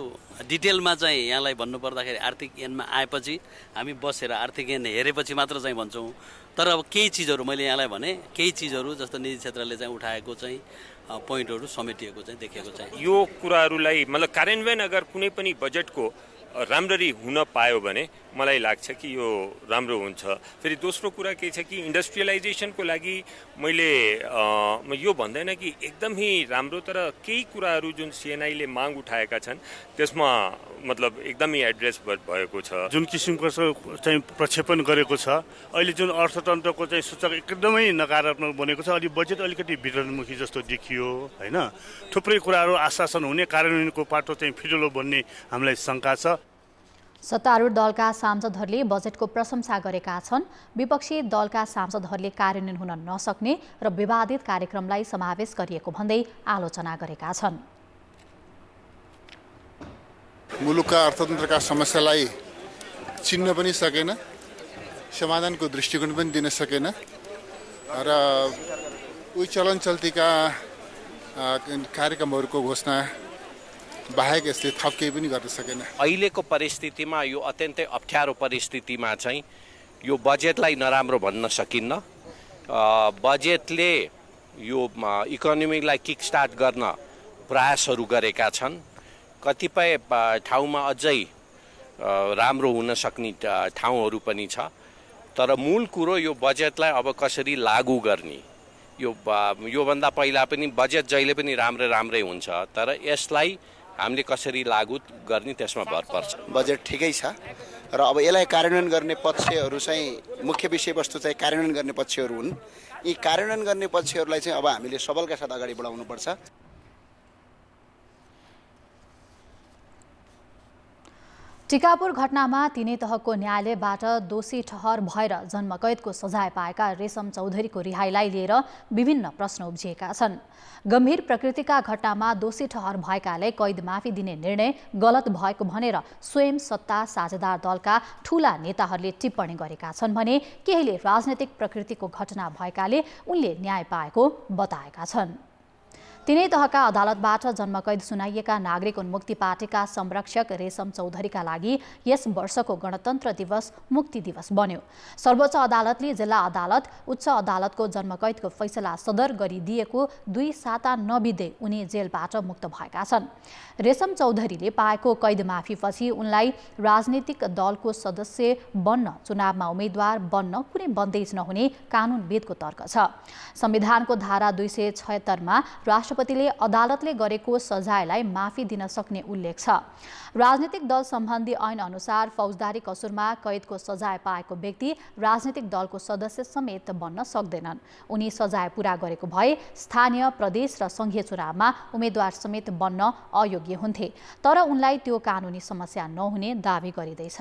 डिटेलमा चाहिँ यहाँलाई भन्नुपर्दाखेरि आर्थिक ऐनमा आएपछि हामी बसेर आर्थिक ऐन हेरेपछि मात्र चाहिँ भन्छौँ। तर अब केही चिजहरू मैले यहाँलाई भने केही चिजहरू जस्तो निजी क्षेत्रले चाहिँ उठाएको चाहिँ पोइन्टहरू समेटिएको चाहिँ देखेको चाहिँ यो कुराहरूलाई मतलब कार्यान्वयन अगर कुनै पनि बजेटको राम्ररी हुन पायो भने मलाई लाग्छ कि यो राम्रो हुन्छ। फेरि दोस्रो कुरा के छ कि इन्डस्ट्रियलाइजेसनको लागि मैले यो भन्दैन कि एकदमै राम्रो, तर केही कुराहरू जुन सिएनआईले माग उठाएका छन् त्यसमा मतलब एकदमै एड्रेस भएको छ। जुन किसिमको चाहिँ प्रक्षेपण गरेको छ अहिले जुन अर्थतन्त्रको चाहिँ सूचक एकदमै नकारात्मक बनेको छ। अलि बजेट अलिकति वितरणमुखी जस्तो देखियो होइन। थुप्रै कुराहरू आश्वासन हुने कार्यान्वयनको पाटो चाहिँ फिटलो बन्ने हामीलाई शङ्का छ। सत्तारूढ दलका सांसदहरूले बजेटको प्रशंसा गरेका छन्। विपक्षी दलका सांसदहरूले कार्यान्वयन हुन नसक्ने र विवादित कार्यक्रमलाई समावेश गरिएको भन्दै आलोचना गरेका छन्। मुलुकका अर्थतन्त्रका समस्यालाई चिन्न पनि सकेन, समाधानको दृष्टिकोण पनि दिन सकेन र उही चलन चल्तीका कार्यक्रमहरूको घोषणा बाहेक यसले थप केही पनि गर्न सकेन। अहिलेको परिस्थितिमा यो अत्यन्तै अप्ठ्यारो परिस्थितिमा चाहिँ यो बजेटलाई नराम्रो भन्न सकिन्न। बजेटले यो इकोनोमीलाई किक स्टार्ट गर्न प्रयासहरू गरेका छन्। कतिपय ठाउँमा अझै राम्रो हुन सक्ने ठाउँहरू पनि छ। तर मूल कुरो यो बजेटलाई अब कसरी लागू गर्ने, योभन्दा पहिला पनि बजेट जहिले पनि राम्रै हुन्छ, तर यसलाई हामीले कसरी लागू गर्ने त्यसमा भर पर्छ। बजेट ठिकै छ र अब यसलाई कार्यान्वयन गर्ने पक्षहरू चाहिँ मुख्य विषयवस्तु चाहिँ कार्यान्वयन गर्ने पक्षहरू हुन्। यी कार्यान्वयन गर्ने पक्षहरूलाई चाहिँ अब हामीले सबलका साथ अगाडि बढाउनुपर्छ। टिकापुर घटनामा तीनै तहको न्यायालयबाट दोषी ठहर भएर जन्मकैदको सजाय पाएका रेशम चौधरीको रिहाईलाई लिएर विभिन्न प्रश्न उब्जिएका छन्। गम्भीर प्रकृतिका घटनामा दोषी ठहर भएकाले कैद माफी दिने निर्णय गलत भएको भनेर स्वयं सत्ता साझेदार दलका ठूला नेताहरूले टिप्पणी गरेका छन् भने केहीले राजनैतिक प्रकृतिको घटना भएकाले उनले न्याय पाएको बताएका छन्। तीनै तहका अदालतबाट जन्मकैद सुनाइएका नागरिक उन्मुक्ति पार्टीका संरक्षक रेशम चौधरीका लागि यस वर्षको गणतन्त्र दिवस मुक्ति दिवस बन्यो। सर्वोच्च अदालतले जिल्ला अदालत उच्च अदालतको जन्मकैदको फैसला सदर गरिदिएको 2 साता नबित्दै उनी जेलबाट मुक्त भएका छन्। रेशम चौधरीले पाएको कैद माफीपछि उनलाई राजनीतिक दलको सदस्य बन्न, चुनावमा उम्मेद्वार बन्न कुनै बन्देज नहुने कानुनविदको तर्क छ। संविधानको धारा 276 मा राष्ट्रपतिले अदालतले गरेको सजायलाई माफी दिन सक्ने उल्लेख छ। राजनीतिक दल सम्बन्धी ऐन अनुसार फौजदारी कसुरमा कैदको सजाय पाएको व्यक्ति राजनीतिक दलको सदस्य समेत बन्न सक्दैनन्। उनी सजाय पूरा गरेको भए स्थानीय, प्रदेश र संघीय चुनावमा उम्मेद्वार समेत बन्न अयोग्य हुन्थे। तर उनलाई त्यो कानुनी समस्या नहुने दावी गरिँदैछ।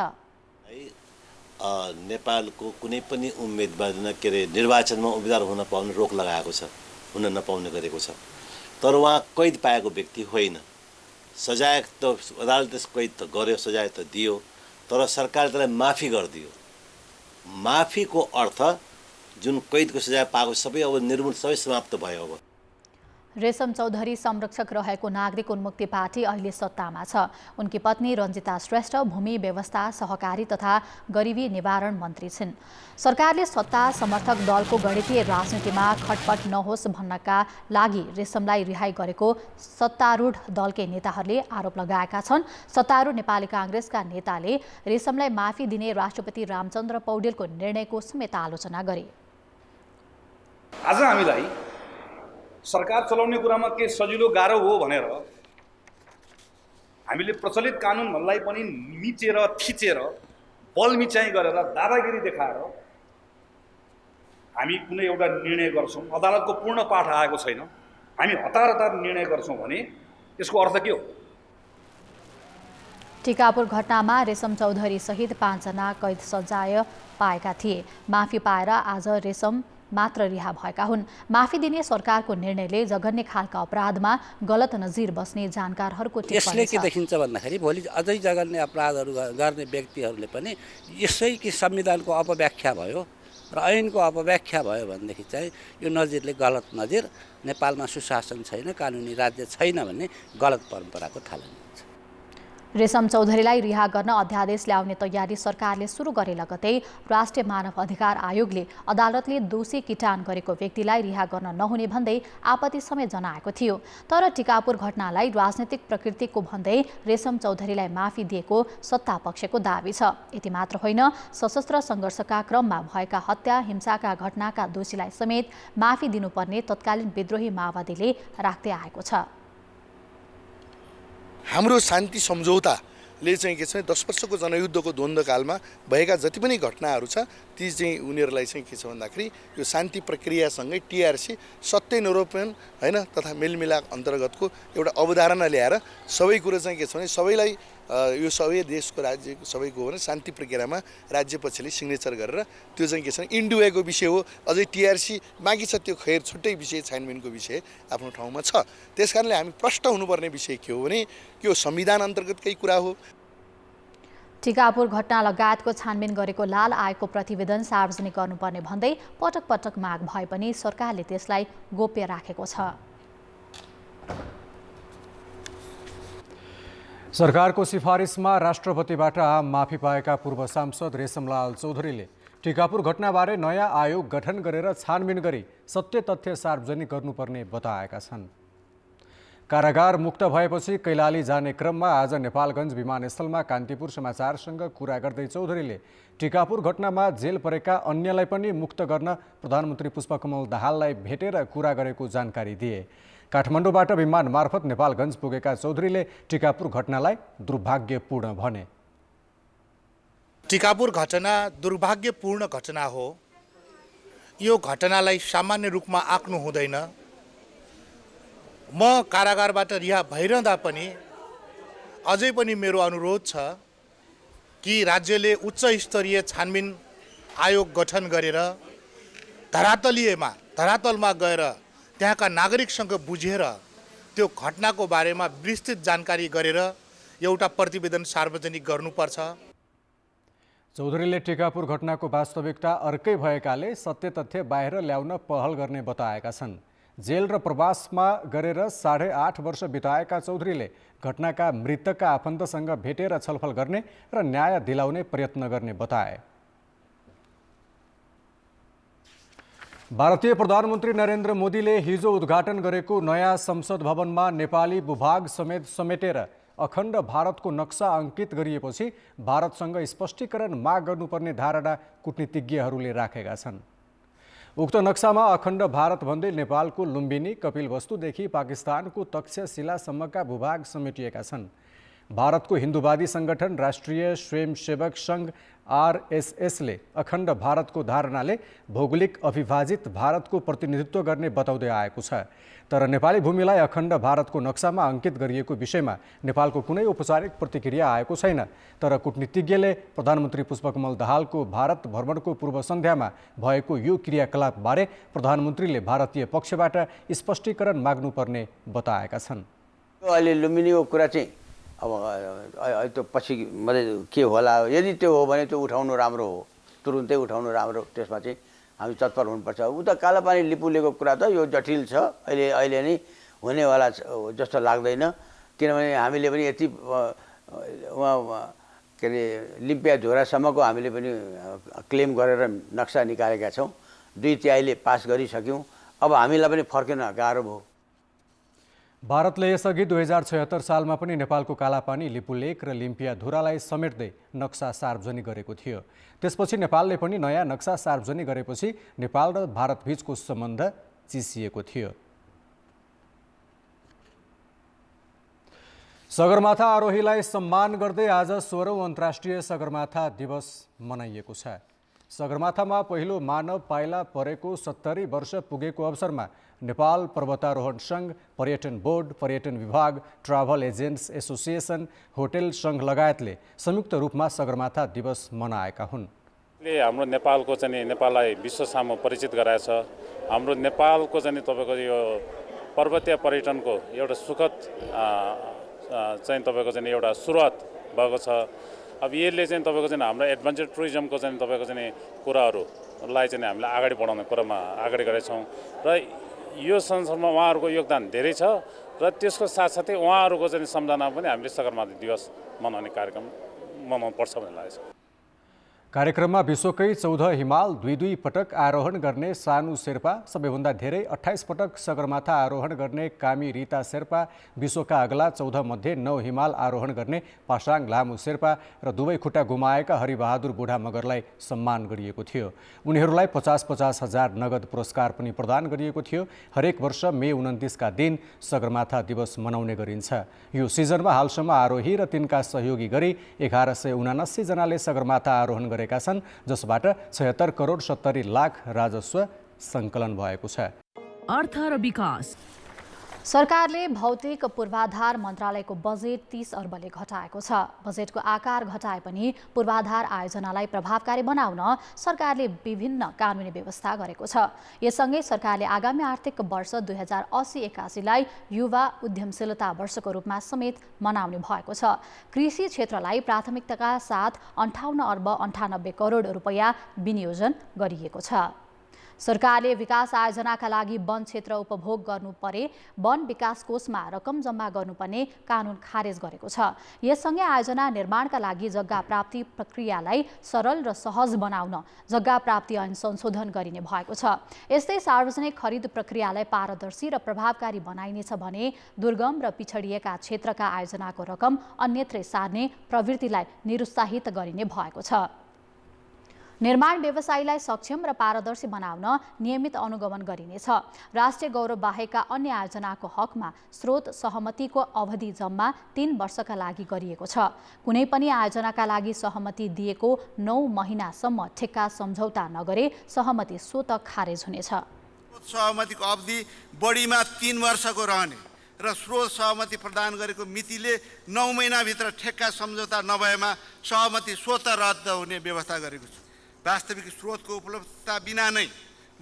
नेपालको कुनै पनि उम्मेदवार निर्वाचनमा उम्मेदवार हुन पाउने रोक लगाएको छ, हुन नपाउने गरेको छ। तर उहाँ कैद पाएको व्यक्ति होइन। सजाय त अदालतले कैद त गर्यो, सजाय त दियो, तर सरकारले त्यसलाई माफी गरिदियो। माफीको अर्थ जुन कैदको सजाय पाएको सबै अब निर्मूल, सबै समाप्त भयो। अब रेशम चौधरी संरक्षक रहेको नागरिक उन्मुक्ति पार्टी अहिले सत्तामा छ। उनकी पत्नी रञ्जिता श्रेष्ठ भूमि व्यवस्था, सहकारी तथा गरिबी निवारण मन्त्री छिन्। सरकारले सत्ता समर्थक दलको गणितीय राजनीतिमा खटपट नहोस् भन्नका लागि रेशमलाई रिहाई गरेको सत्तारूढ दलकै नेताहरूले आरोप लगाएका छन्। सत्तारूढ नेपाली काङ्ग्रेसका नेताले रेशमलाई माफी दिने राष्ट्रपति रामचन्द्र पौडेलको निर्णयको समेत आलोचना गरे। आज हामीलाई सरकार चलाउने कुरामा के सजिलो गाह्रो हो भनेर हामीले प्रचलित कानुनहरूलाई पनि मिचेर थिचेर बल मिचाइ गरेर दादागिरी देखाएर हामी कुनै एउटा निर्णय गर्छौँ। अदालतको पूर्ण पाठ आएको छैन, हामी हतार निर्णय गर्छौँ भने यसको अर्थ के हो? टिकापुर घटनामा रेशम चौधरी सहित 5 जना कैद सजाय पाएका थिए। माफी पाएर आज रेशम मात्र रिहा भएका हुन्। माफी दिने सरकारको निर्णयले जघन्य खालका अपराधमा गलत नजिर बस्ने जानकारहरूको यसले टिप्पणी के छ। देखिन्छ भन्दाखेरि भोलि अझै जघन्य अपराधहरू गर्ने व्यक्तिहरूले पनि यसै कि संविधानको अपव्याख्या भयो र ऐनको अपव्याख्या भयो भनेदेखि चाहिँ यो नजिरले गलत नजिर, नेपालमा सुशासन छैन, कानुनी राज्य छैन भन्ने गलत परम्पराको थालनी हुन्छ। रेशम चौधरीलाई रिहा गर्न अध्यादेश ल्याउने तयारी सरकारले सुरु गरे लगतै राष्ट्रिय मानव अधिकार आयोगले अदालतले दोषी किटान गरेको व्यक्तिलाई रिहा गर्न नहुने भन्दै आपत्ति समेत जनाएको थियो। तर टिकापुर घटनालाई राजनैतिक प्रकृतिको भन्दै रेशम चौधरीलाई माफी दिएको सत्तापक्षको दाबी छ। यति मात्र होइन, सशस्त्र सङ्घर्षका क्रममा भएका हत्या हिंसाका घटनाका दोषीलाई समेत माफी दिनुपर्ने तत्कालीन विद्रोही माओवादीले राख्दै आएको छ। हाम्रो शान्ति सम्झौताले चाहिँ के छ 10 वर्षको जनयुद्धको द्वन्द्वकालमा भएका जति पनि घटनाहरू छ ती चाहिँ उनीहरूलाई चाहिँ के छ भन्दाखेरि यो शान्ति प्रक्रियासँगै टिआरसी सत्य निरूपण हैन तथा मेलमिलाप अन्तर्गतको एउटा अवधारणा ल्याएर सबै कुरो चाहिँ के छ भने सबैलाई यो सबै देशको राज्य सबैको हो भने शान्ति प्रक्रियामा राज्य पक्षले सिग्नेचर गरेर त्यो चाहिँ के छ भने इन्डुएको विषय हो। अझै टिआरसी बाँकी छ, त्यो खैर छुट्टै विषय, छानबिनको विषय आफ्नो ठाउँमा छ। त्यसकारणले हामी प्रष्ट हुनुपर्ने विषय के हो भने यो संविधान अन्तर्गतकै कुरा हो। टिकापुर घटना लगायतको छानबिन गरेको लाल आयोगको प्रतिवेदन सार्वजनिक गर्नुपर्ने भन्दै पटक पटक माग भए पनि सरकारले त्यसलाई गोप्य राखेको छ। सरकारको सिफारिसमा राष्ट्रपतिबाट आम माफी पाएका पूर्व सांसद रेशमलाल चौधरीले टिकापुर घटनाबारे नयाँ आयोग गठन गरेर छानबिन गरी सत्य तथ्य सार्वजनिक गर्नुपर्ने बताएका छन्। कारागार मुक्त भएपछि कैलाली जाने क्रममा आज नेपालगञ्ज विमानस्थलमा कान्तिपुर समाचारसँग कुरा गर्दै चौधरीले टिकापुर घटनामा जेल परेका अन्यलाई पनि मुक्त गर्न प्रधानमन्त्री पुष्पकमल दाहाललाई भेटेर कुरा गरेको जानकारी दिए। काठमाडौँबाट विमान मार्फत नेपालगञ्ज पुगेका चौधरीले टिकापुर घटनालाई दुर्भाग्यपूर्ण भने। टिकापुर घटना दुर्भाग्यपूर्ण घटना हो। यो घटनालाई सामान्य रूपमा आँक्नु हुँदैन। म कारागारबाट रिहा भइरहँदा पनि अझै पनि मेरो अनुरोध छ कि राज्यले उच्च स्तरीय छानबिन आयोग गठन गरेर धरातलमा गएर त्यहाँका नागरिकसँग बुझेर त्यो घटनाको बारेमा विस्तृत जानकारी गरेर एउटा प्रतिवेदन सार्वजनिक गर्नुपर्छ। चौधरीले टिकापुर घटनाको वास्तविकता अर्कै भएकाले सत्य तथ्य बाहिर ल्याउन पहल गर्ने बताएका छन्। जेल र प्रवासमा गरेर 8.5 वर्ष बिताएका चौधरीले घटनाका मृतकका आफन्तसँग भेटेर छलफल गर्ने र न्याय दिलाउने प्रयत्न गर्ने बताए। भारतीय प्रधानमन्त्री नरेन्द्र मोदीले हिजो उद्घाटन गरेको नयाँ संसद भवनमा नेपाली भूभाग समेत समेटेर अखण्ड भारतको नक्सा अङ्कित गरिएपछि भारतसँग स्पष्टीकरण माग गर्नुपर्ने धारणा कूटनीतिज्ञहरूले राखेका छन्। उक्त नक्सामा अखण्ड भारत भन्दै नेपालको लुम्बिनी, कपिलवस्तुदेखि पाकिस्तानको तक्षशिलासम्मका भूभाग समेटिएका छन्। भारतको हिन्दूवादी सङ्गठन राष्ट्रिय स्वयंसेवक सङ्घ आरएसएसले अखण्ड भारतको धारणाले भौगोलिक अविभाजित भारतको प्रतिनिधित्व गर्ने बताउँदै आएको छ। तर नेपाली भूमिलाई अखण्ड भारतको नक्सामा अङ्कित गरिएको विषयमा नेपालको कुनै औपचारिक प्रतिक्रिया आएको छैन। तर कूटनीतिज्ञले प्रधानमन्त्री पुष्पकमल दाहालको भारत भ्रमणको पूर्व सन्ध्यामा भएको यो क्रियाकलापबारे प्रधानमन्त्रीले भारतीय पक्षबाट स्पष्टीकरण माग्नुपर्ने बताएका छन्। अहिले लुम्बिनीको कुरा चाहिँ अब त्यो पछि के होला, यदि त्यो हो भने त्यो उठाउनु राम्रो हो, तुरुन्तै उठाउनु राम्रो। त्यसमा चाहिँ हामी तत्पर हुनुपर्छ। उता कालापानी लिपुलेको कुरा त यो जटिल छ, अहिले नै हुनेवाला जस्तो लाग्दैन। किनभने हामीले पनि यति के अरे लिम्पिया झोरासम्मको हामीले पनि क्लेम गरेर नक्सा निकालेका छौँ। 2/3 पास गरिसक्यौँ। अब हामीलाई पनि फर्किन गाह्रो भयो। भारतले यसअघि 2076 सालमा पनि नेपालको कालापानी, लिपुलेक र लिम्पिया धुरालाई समेट्दै नक्सा सार्वजनिक गरेको थियो। त्यसपछि नेपालले पनि नयाँ नक्सा सार्वजनिक गरेपछि नेपाल र भारतबीचको सम्बन्ध चिसिएको थियो। सगरमाथा आरोहीलाई सम्मान गर्दै आज 16औं अन्तर्राष्ट्रिय सगरमाथा दिवस मनाइएको छ। सगरमाथामा पहिलो मानव पाइला परेको 70 वर्ष पुगेको अवसरमा नेपाल पर्वतारोहण सङ्घ, पर्यटन बोर्ड, पर्यटन विभाग, ट्राभल एजेन्ट्स एसोसिएसन, होटेल सङ्घ लगायतले संयुक्त रूपमा सगरमाथा दिवस मनाएका हुन्। हाम्रो नेपालको चाहिँ नेपाललाई विश्व सामु परिचित गराएछ। हाम्रो नेपालको चाहिँ तपाईँको यो पर्वतीय पर्यटनको एउटा सुखद चाहिँ तपाईँको चाहिँ एउटा सुरुवात भएको छ। अब यसले चाहिँ तपाईँको चाहिँ हाम्रो एडभेन्चर टुरिज्मको चाहिँ तपाईँको चाहिँ कुराहरूलाई चाहिँ हामीले अगाडि बढाउने कुरामा अगाडि गरेका छौँ र यो संसारमा उहाँहरूको योगदान धेरै छ र त्यसको साथसाथै उहाँहरूको चाहिँ सम्झनामा पनि हामीले सगरमाथा दिवस मनाउने कार्यक्रम मनाउनुपर्छ भन्ने लागेको छ। कार्यक्रममा विश्वकै 14 हिमाल दुई पटक आरोहण गर्ने सानु शेर्पा, सबैभन्दा धेरै 28 पटक सगरमाथा आरोहण गर्ने कामी रिता शेर्पा, विश्वका अग्ला 14 मध्ये 9 हिमाल आरोहण गर्ने पासाङ लामु शेर्पा र दुवै खुट्टा गुमाएका हरिबहादुर बुढा मगरलाई सम्मान गरिएको थियो। उनीहरूलाई 50-50 हजार नगद पुरस्कार पनि प्रदान गरिएको थियो। हरेक वर्ष मे 29 का दिन सगरमाथा दिवस मनाउने गरिन्छ। यो सिजनमा हालसम्म आरोही र तिनका सहयोगी गरी 1179 जनाले सगरमाथा आरोहण गरेका छन्, जसबाट 76 करोड 70 लाख राजस्व सङ्कलन भएको छ। अर्थ र विकास। सरकारले भौतिक पूर्वाधार मन्त्रालयको बजेट 30 अर्बले घटाएको छ। बजेटको आकार घटाए पनि पूर्वाधार आयोजनालाई प्रभावकारी बनाउन सरकारले विभिन्न कानुनी व्यवस्था गरेको छ। यससँगै सरकारले आगामी आर्थिक वर्ष 2080-81 लाई युवा उद्यमशीलता वर्षको रूपमा समेत मनाउने भएको छ। कृषि क्षेत्रलाई प्राथमिकताका साथ 58 अर्ब 98 करोड रुपैयाँ विनियोजन गरिएको छ। सरकारले विकास आयोजनाका लागि वन क्षेत्र उपभोग गर्नु परे वन विकास कोषमा रकम जम्मा गर्नुपर्ने कानुन खारेज गरेको छ। यससँगै आयोजना निर्माणका लागि जग्गा प्राप्ति प्रक्रियालाई सरल र सहज बनाउन जग्गा प्राप्ति ऐन संशोधन गरिने भएको छ। यस्तै सार्वजनिक खरिद प्रक्रियालाई पारदर्शी र प्रभावकारी बनाइनेछ भने दुर्गम र पिछडिएका क्षेत्रका आयोजनाको रकम अन्यत्रै सार्ने प्रवृत्तिलाई निरुत्साहित गरिने भएको छ। निर्माण व्यवसायीलाई सक्षम र पारदर्शी बनाउन नियमित अनुगमन गरिनेछ। राष्ट्रिय गौरव बाहेकका अन्य आयोजनाको हकमा स्रोत सहमतिको अवधि जम्मा 3 वर्षका लागि गरिएको छ। कुनै पनि आयोजनाका लागि सहमति दिएको 9 महिनासम्म ठेक्का सम्झौता नगरे सहमति स्वतः खारेज हुनेछ। सहमतिको अवधि बढीमा 3 वर्षको रहने र स्रोत सहमति प्रदान गरेको मितिले 9 महिनाभित्र ठेक्का सम्झौता नभएमा सहमति स्वतः रद्द हुने व्यवस्था गरेको छ। वास्तविक स्रोतको उपलब्धता बिना नै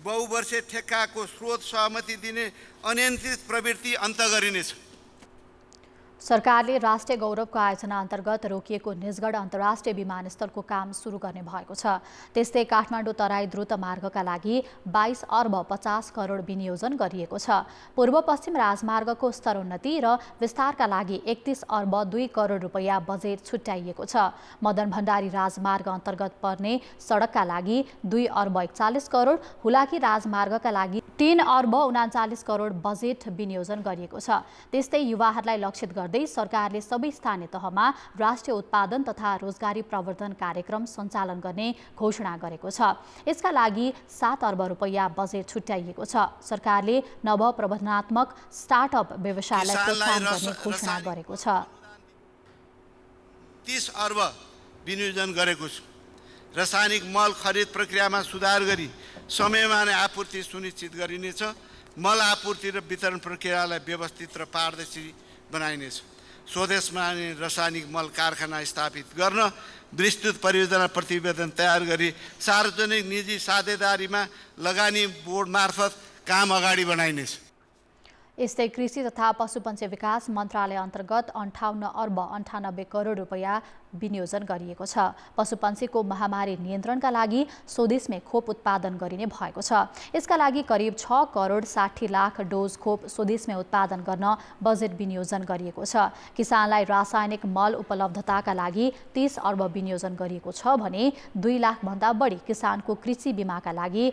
बहुवर्षीय ठेक्काको स्रोत सहमति दिने अनियन्त्रित प्रवृत्ति अन्त गरिनेछ। सरकारले राष्ट्रिय गौरवको आयोजना अन्तर्गत रोकिएको निजगढ अन्तर्राष्ट्रिय विमानस्थलको काम सुरु गर्ने भएको छ। त्यस्तै काठमाडौँ तराई द्रुत मार्गका लागि 22 अर्ब 50 करोड विनियोजन गरिएको छ। पूर्व पश्चिम राजमार्गको स्तरोन्नति र विस्तारका लागि 31 अर्ब 2 करोड रुपैयाँ बजेट छुट्याइएको छ। मदन भण्डारी राजमार्ग अन्तर्गत पर्ने सडकका लागि 2 अर्ब 41 करोड, हुलाकी राजमार्गका लागि 3 अर्ब 39 करोड बजेट विनियोजन गरिएको छ। त्यस्तै युवाहरूलाई लक्षित गर्दै सरकारले सबै स्थानीय तहमा राष्ट्रिय उत्पादन तथा रोजगारी प्रवर्धन कार्यक्रम सञ्चालन गर्ने घोषणा गरेको छ। यसका लागि 7 अर्ब रुपैयाँ बजेट छुट्याइएको छ। सरकारले नवप्रबन्धनात्मक स्टार्टअप व्यवसायलाई प्रोत्साहन गर्ने घोषणा गरेको छ। 30 अर्ब विनियोजन गरेको छु। रासायनिक मल खरिद प्रक्रियामा सुधार गरी समयमा नै आपूर्ति सुनिश्चित गरिनेछ। मल आपूर्ति र वितरण प्रक्रियालाई व्यवस्थित र पारदर्शी बनाइनेछ। स्वदेशमा रासायनिक मल कारखाना स्थापित गर्न विस्तृत परियोजना प्रतिवेदन तयार गरी सार्वजनिक निजी साझेदारीमा लगानी बोर्ड मार्फत काम अगाडि बढाइनेछ। यस्तै कृषि तथा पशुपन्छी विकास मन्त्रालय अन्तर्गत 58 अर्ब 98 करोड रुपैयाँ विनियोजन गरिएको छ। पशुपन्छीको महामारी नियन्त्रणका लागि स्वदेशमै खोप उत्पादन गरिने भएको छ। यसका लागि करिब 6 करोड 60 लाख डोज खोप स्वदेशमै उत्पादन गर्न बजेट विनियोजन गरिएको छ। किसानलाई रासायनिक मल उपलब्धताका लागि 30 अर्ब विनियोजन गरिएको छ भने 2 लाखभन्दा बढी किसानको कृषि बिमाका लागि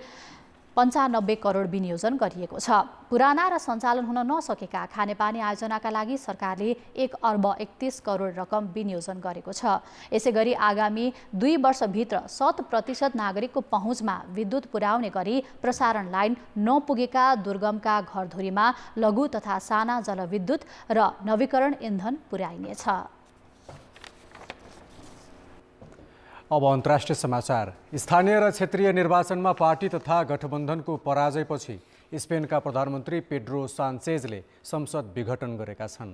95 करोड विनियोजन गरिएको छ। पुराना र सञ्चालन हुन नसकेका खानेपानी आयोजनाका लागि सरकारले 1 अर्ब 31 करोड रकम विनियोजन गरेको छ। यसैगरी आगामी 2 वर्षभित्र 100% नागरिकको पहुँचमा विद्युत पुर्याउने गरी प्रसारण लाइन नपुगेका दुर्गमका घरधुरीमा लघु तथा साना जलविद्युत र नवीकरण इन्धन पुर्याइनेछ। अब अन्तर्राष्ट्रिय समाचार। स्थानीय र क्षेत्रीय निर्वाचनमा पार्टी तथा गठबन्धनको पराजयपछि स्पेनका प्रधानमन्त्री पेड्रो सान्चेजले संसद विघटन गरेका छन्।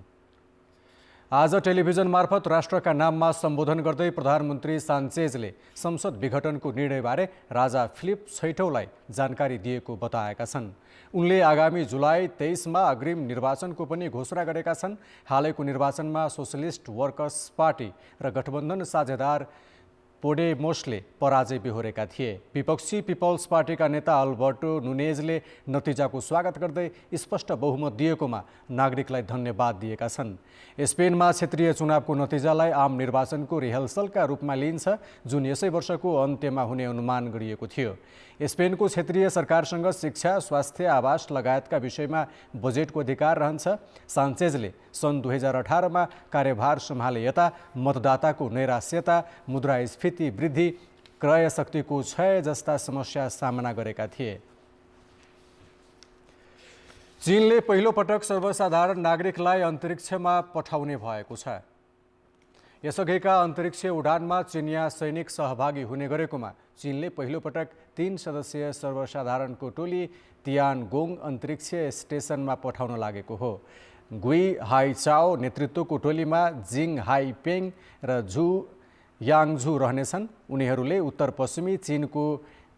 आज टेलिभिजन मार्फत राष्ट्रका नाममा सम्बोधन गर्दै प्रधानमन्त्री सान्चेजले संसद विघटनको निर्णयबारे राजा फिलिप छैठौँलाई जानकारी दिएको बताएका छन्। उनले आगामी जुलाई 23मा अग्रिम निर्वाचनको पनि घोषणा गरेका छन्। हालैको निर्वाचनमा सोशलिस्ट वर्कर्स पार्टी र गठबन्धन साझेदार पोडेमोसले पराजय बेहोरेका थिए। विपक्षी पिपल्स पार्टीका नेता अल्बर्टो नुनेजले नतिजाको स्वागत गर्दै स्पष्ट बहुमत दिएकोमा नागरिकलाई धन्यवाद दिएका छन्। स्पेनमा क्षेत्रीय चुनावको नतिजालाई आम निर्वाचनको रिहर्सलका रूपमा लिइन्छ, जुन यसै वर्षको अन्त्यमा हुने अनुमान गरिएको थियो। स्पेनको क्षेत्रीय सरकारसँग शिक्षा, स्वास्थ्य, आवास लगायतका विषयमा बजेटको अधिकार रहन्छ। सान्चेजले सन् 2018मा कार्यभार सम्हाले यता मतदाताको नैराश्यता, मुद्रास्फीति वृद्धि, क्रय शक्तिको क्षय जस्ता समस्या सामना गरेका थिए। चीनले पहिलो पटक सर्वसाधारण नागरिकलाई अन्तरिक्षमा पठाउने भएको छ। यसअघिका अन्तरिक्ष उडानमा चिनिया सैनिक सहभागी हुने गरेकोमा चीनले पहिलो पटक 3 सदस्यीय सर्वसाधारणको टोली तियानगोङ अन्तरिक्ष स्टेसनमा पठाउन लागेको हो। गुई हाइचाओ नेतृत्वको टोलीमा जिङ हाइपेङ र झु याङझु रहनेछन्। उनीहरूले उत्तर पश्चिमी चीनको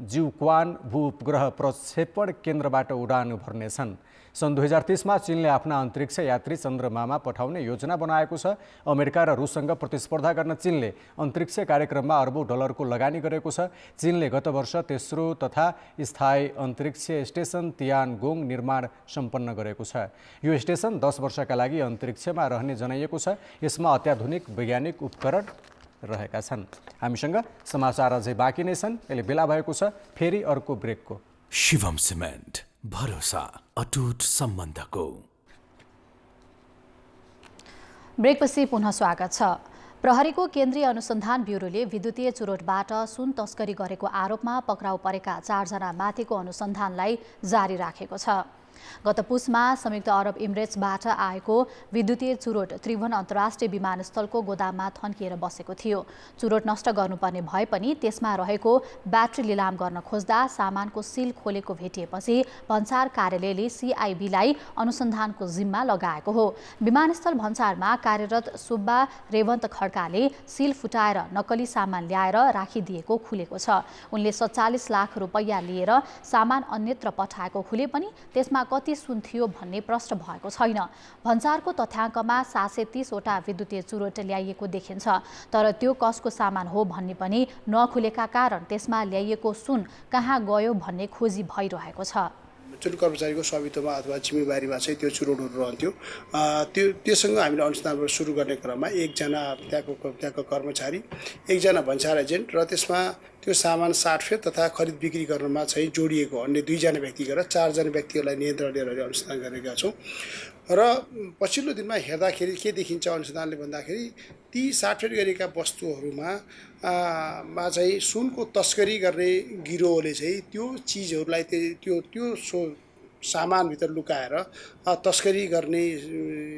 जिउक्वान भूउपग्रह प्रक्षेपण केन्द्रबाट उडान भर्नेछन्। सन् 2030मा चीनले आफ्ना अन्तरिक्ष यात्री चन्द्रमामा पठाउने योजना बनाएको छ। अमेरिका र रुससँग प्रतिस्पर्धा गर्न चीनले अन्तरिक्ष कार्यक्रममा अरबौं डलरको लगानी गरेको छ। चीनले गत वर्ष तेस्रो तथा स्थायी अन्तरिक्ष स्टेसन तियानगोङ निर्माण सम्पन्न गरेको छ। यो स्टेसन 10 वर्षका लागि अन्तरिक्षमा रहने जनाइएको छ। यसमा अत्याधुनिक वैज्ञानिक उपकरण रहेका छन्। हामीसँग समाचार अझै बाँकी नै छन्। यसले बेला भएको छ फेरि अर्को ब्रेकको। शिवम सिमेन्ट, भरोसा अटुट सम्बन्धको। ब्रेकपछि पुनः स्वागत छ। प्रहरीको केन्द्रीय अनुसन्धान ब्युरोले विद्युतीय चुरोटबाट सुन तस्करी गरेको आरोपमा पक्राउ परेका 4 जना माथिको अनुसन्धानलाई जारी राखेको छ। गत पुसमा संयुक्त अरब इमिरेट्सबाट आएको विद्युतीय चुरोट त्रिभुवन अन्तर्राष्ट्रिय विमानस्थलको गोदाममा थन्किएर बसेको थियो। चुरोट नष्ट गर्नुपर्ने भए पनि त्यसमा रहेको ब्याट्री लिलाम गर्न खोज्दा सामानको सिल खोलेको भेटिएपछि भन्सार कार्यालयले सिआइबीलाई अनुसन्धानको जिम्मा लगाएको हो। विमानस्थल भन्सारमा कार्यरत सुब्बा रेवन्त खड्काले सिल फुटाएर नक्कली सामान ल्याएर राखिदिएको खुलेको छ। उनले 47 लाख रुपैयाँ लिएर सामान अन्यत्र पठाएको खुले पनि त्यसमा कति सुन थियो भन्ने प्रश्न भएको छैन। भन्सारको तथ्याङ्कमा 730 वटा विद्युतीय चुरोट ल्याइएको देखिन्छ, तर त्यो कसको सामान हो भन्ने पनि नखुलेका कारण त्यसमा ल्याइएको सुन कहाँ गयो भन्ने खोजी भइरहेको छ। जुन कर्मचारीको स्वामित्वमा अथवा जिम्मेवारीमा चाहिँ त्यो चुरोटहरू रहन्थ्यो, त्योसँग हामीले अनुसन्धान सुरु गर्ने क्रममा एकजना त्यहाँको कर्मचारी, एकजना भन्सार एजेन्ट र त्यसमा त्यो सामान साटफेर तथा खरिद बिक्री गर्नमा चाहिँ जोडिएको अन्य 2 जना व्यक्ति गरेर 4 जना व्यक्तिहरूलाई नियन्त्रण लिएर अनुसन्धान गरेका छौँ। र पछिल्लो दिनमा हेर्दाखेरि के देखिन्छ अनुसन्धानले भन्दाखेरि ती साटफेर गरेका वस्तुहरूमा चाहिँ सुनको तस्करी गर्ने गिरोहले चाहिँ त्यो चिजहरूलाई त्यो सामानभित्र लुकाएर तस्करी गर्ने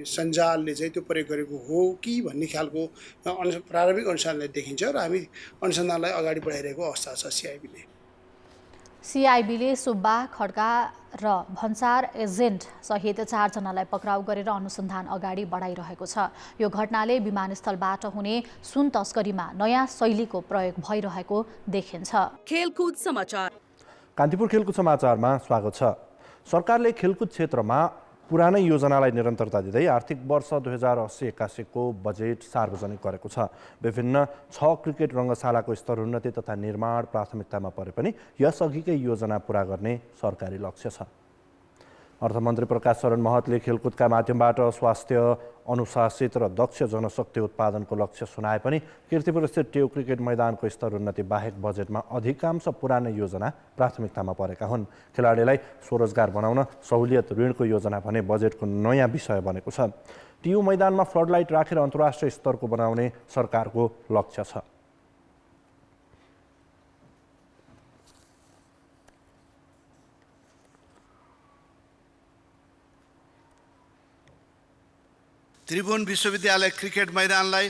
सञ्जालले चाहिँ त्यो प्रयोग गरेको हो कि भन्ने खालको प्रारम्भिक अनुसन्धानले देखिन्छ र हामी अनुसन्धानलाई अगाडि बढाइरहेको अवस्था छ। सिआइबीले सुब्बा खड्का र भन्सार एजेन्ट सहित 4 जनालाई पक्राउ गरेर अनुसन्धान अगाडि बढाइरहेको छ। यो घटनाले विमानस्थलबाट हुने सुन तस्करीमा नयाँ शैलीको प्रयोग भइरहेको देखिन्छ। खेलकुद समाचार। कान्तिपुर खेलकुद समाचारमा स्वागत छ। सरकारले खेलकुद क्षेत्रमा पुरानै योजनालाई निरन्तरता दिँदै आर्थिक वर्ष 2080-81 को बजेट सार्वजनिक गरेको छ। विभिन्न 6 क्रिकेट रङ्गशालाको स्तरोन्नति तथा निर्माण प्राथमिकतामा परे पनि यसअघिकै योजना पूरा गर्ने सरकारी लक्ष्य छ। अर्थमन्त्री प्रकाश शरण महतले खेलकुदका माध्यमबाट स्वास्थ्य, अनुशासित र दक्ष जनशक्ति उत्पादनको लक्ष्य सुनाए पनि कीर्तिपुर स्थित टेउ क्रिकेट मैदानको स्तरोन्नति बाहेक बजेटमा अधिकांश पुरानै योजना प्राथमिकतामा परेका हुन्। खेलाडीलाई स्वरोजगार बनाउन सहुलियत ऋणको योजना भने बजेटको नयाँ विषय बनेको छ। टियु मैदानमा फ्लडलाइट राखेर अन्तर्राष्ट्रिय स्तरको बनाउने सरकारको लक्ष्य छ। त्रिभुवन विश्वविद्यालय क्रिकेट मैदानलाई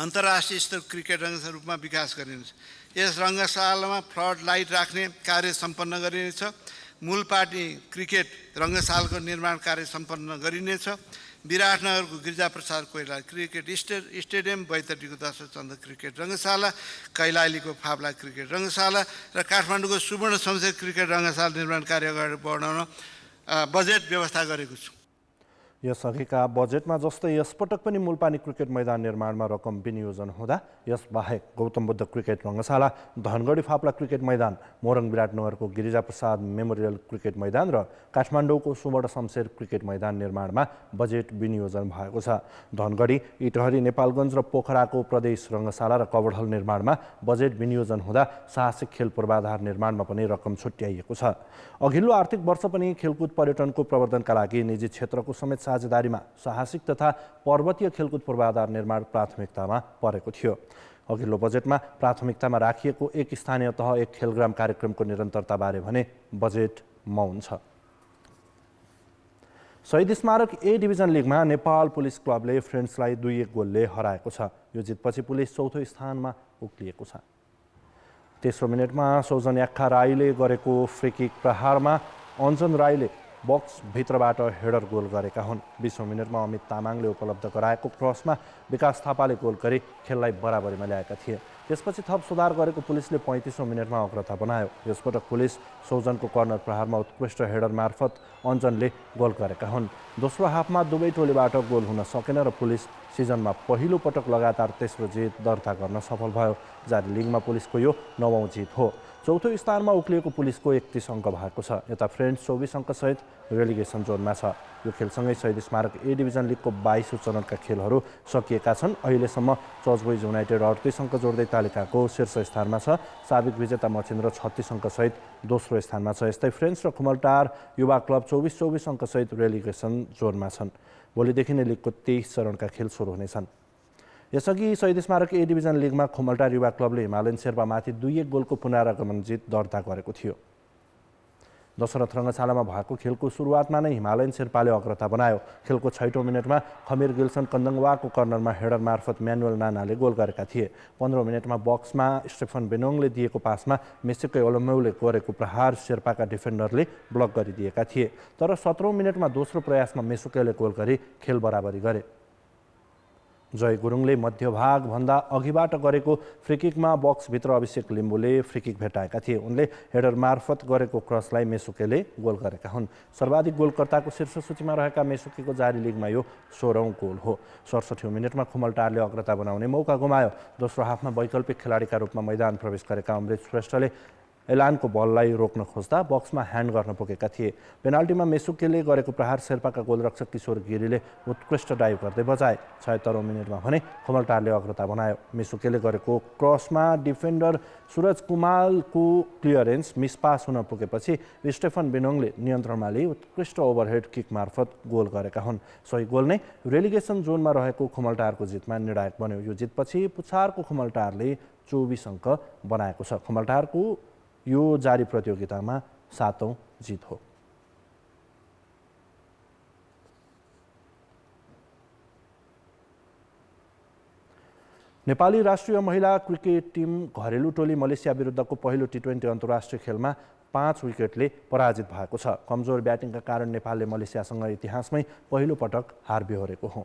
अन्तर्राष्ट्रिय स्तर क्रिकेट रङ्गशाला रूपमा विकास गरिनेछ। यस रङ्गशालामा फ्लड लाइट राख्ने कार्य सम्पन्न गरिनेछ। मूल पार्टी क्रिकेट रङ्गशालाको निर्माण कार्य सम्पन्न गरिनेछ। विराटनगरको गिरिजाप्रसाद कोइराला क्रिकेट स्टेडियम, बैतडीको दशचन्द क्रिकेट रङ्गशाला, कैलालीको फाप्ला क्रिकेट रङ्गशाला र काठमाडौँको सुवर्ण शमशेर क्रिकेट रङ्गशाला निर्माण कार्य अगाडि बढाउन बजेट व्यवस्था गरेको छु। यसअघिका बजेटमा जस्तै यसपटक पनि मुलपानी क्रिकेट मैदान निर्माणमा रकम विनियोजन हुँदा यसबाहेक गौतम बुद्ध क्रिकेट रङ्गशाला, धनगढी फाप्ला क्रिकेट मैदान, मोरङ विराटनगरको गिरिजाप्रसाद मेमोरियल क्रिकेट मैदान र काठमाडौँको सुवर्ण शमशेर क्रिकेट मैदान निर्माणमा बजेट विनियोजन भएको छ। धनगढी, इटहरी, नेपालगञ्ज र पोखराको प्रदेश रङ्गशाला र कवडहल निर्माणमा बजेट विनियोजन हुँदा साहसिक खेल पूर्वाधार निर्माणमा पनि रकम छुट्याइएको छ। अघिल्लो आर्थिक वर्ष पनि खेलकुद पर्यटनको प्रवर्धनका लागि निजी क्षेत्रको समेत साझेदारीमा साहसिक तथा पर्वतीय खेलकुद पूर्वाधार निर्माण प्राथमिकतामा परेको थियो। अघिल्लो बजेटमा प्राथमिकतामा राखिएको एक स्थानीय तह एक खेलग्राम कार्यक्रमको निरन्तरताबारे भने बजेट मौन छ। शहीद स्मारक ए डिभिजन लिगमा नेपाल पुलिस क्लबले फ्रेन्ड्सलाई 2-1 गोलले हराएको छ। यो जितपछि पुलिस चौथो स्थानमा उक्लिएको छ। तेस्रो मिनेटमा सौजन याक्खा राईले गरेको फ्री-किक प्रहारमा अञ्जन राईले बक्सभित्रबाट हेडर गोल गरेका हुन्। 20औं मिनेटमा अमित तामाङले उपलब्ध गराएको क्रसमा विकास थापाले गोल गरी खेललाई बराबरीमा ल्याएका थिए। त्यसपछि थप सुधार गरेको पुलिसले 35औं मिनेटमा अग्रता बनायो। यसपटक पुलिस सौजनको कर्नर प्रहारमा उत्कृष्ट हेडर मार्फत अञ्जनले गोल गरेका हुन्। दोस्रो हाफमा दुवै टोलीबाट गोल हुन सकेन र पुलिस सिजनमा पहिलो पटक लगातार तेस्रो जित दर्ता गर्न सफल भयो। जारी लिगमा पुलिसको यो 9औं जित हो। चौथो स्थानमा उक्लिएको पुलिसको 31 अङ्क भएको छ। यता फ्रेन्ड्स 24 अङ्कसहित रेलिगेसन जोनमा छ। यो खेलसँगै शहीद स्मारक ए डिभिजन लिगको 22औं चरणका खेलहरू सकिएका छन्। अहिलेसम्म चर्चबोइज युनाइटेड 38 अङ्क जोड्दै तालिकाको शीर्ष स्थानमा छ। साबिक विजेता मछिन्द्र 36 अङ्कसहित दोस्रो स्थानमा छ। यस्तै फ्रेन्ड्स र खुमलटार युवा क्लब 24-24 अङ्कसहित रेलिगेसन जोनमा छन्। भोलिदेखि नै लिगको 23 चरणका खेल सुरु हुनेछन्। यसअघि शहीद स्मारक ए डिभिजन लिगमा खुमलटार युवा क्लबले हिमालयन शेर्पामाथि 2-1 गोलको पुनरागमन जित दर्ता गरेको थियो। दशरथ रङ्गशालामा भएको खेलको सुरुवातमा नै हिमालयन शेर्पाले अग्रता बनायो। खेलको 6औं मिनेटमा खमीर गिल्सन कन्दङवाको कर्नरमा हेडर मार्फत म्यानुअल नानाले गोल गरेका थिए। 15औं मिनेटमा बक्समा स्टेफन बेनोङले दिएको पासमा मेसिकै ओलोम्यौले गरेको प्रहार शेर्पाका डिफेन्डरले ब्लक गरिदिएका थिए। तर 17औं मिनेटमा दोस्रो प्रयासमा मेसुकेले गोल गरी खेल बराबरी गरे। जय गुरुङले मध्यभागभन्दा अघिबाट गरेको फ्रीकिकमा बक्सभित्र अभिषेक लिम्बुले फ्रीकिक भेटाएका थिए। उनले हेडर मार्फत गरेको क्रसलाई मेसुकेले गोल गरेका हुन्। सर्वाधिक गोलकर्ताको शीर्ष सूचीमा रहेका मेसुकेको जारी लिगमा यो 16औं गोल हो। 67औं मिनेटमा खुमलटारले अग्रता बनाउने मौका गुमायो। दोस्रो हाफमा वैकल्पिक खेलाडीका रूपमा मैदान प्रवेश गरेका अमृत श्रेष्ठले एलानको बललाई रोक्न खोज्दा बक्समा ह्यान्ड गर्न पुगेका थिए। पेनाल्टीमा मेसुकेले गरेको प्रहार शेर्पाका गोलरक्षक किशोर गिरीले उत्कृष्ट डाइभ गर्दै बजाए। 76औं मिनेटमा भने खुमलटारले अग्रता बनायो। मेसुकेले गरेको क्रसमा डिफेन्डर सुरज कुमालको क्लियरेन्स मिसपास हुन पुगेपछि स्टेफन बेनोङले नियन्त्रणमा लिई उत्कृष्ट ओभरहेड किक मार्फत गोल गरेका हुन्। सोही गोल नै रेलिगेसन जोनमा रहेको खुमलटारको जितमा निर्णायक बन्यो। यो जितपछि पुछारको खुमलटारले 24 अङ्क बनाएको छ। खुमलटारको यो जारी प्रतियोगितामा 7औं जित हो। नेपाली राष्ट्रिय महिला क्रिकेट टिम घरेलु टोली मलेसिया विरुद्धको पहिलो टी20 अन्तर्राष्ट्रिय खेलमा 5 विकेटले पराजित भएको छ। कमजोर ब्याटिङका कारण नेपालले मलेसियासँग इतिहासमै पहिलो पटक हार बेहोरेको हो।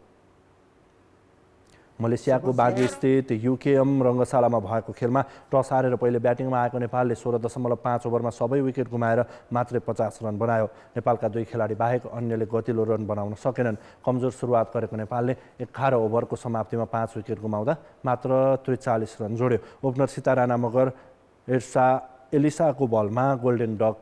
मलेसियाको बागी स्थित युकेएम रङ्गशालामा भएको खेलमा टस हारेर पहिले ब्याटिङमा आएको नेपालले 16.5 ओभरमा सबै विकेट गुमाएर मात्रै 50 रन बनायो। नेपालका 2 खेलाडी बाहेक अन्यले गतिलो रन बनाउन सकेनन्। कमजोर सुरुवात गरेको नेपालले 11 ओभरको समाप्तिमा 5 विकेट गुमाउँदा मात्र 43 रन जोड्यो। ओपनर सीता राणा मगर एलिसाको बलमा गोल्डेन डक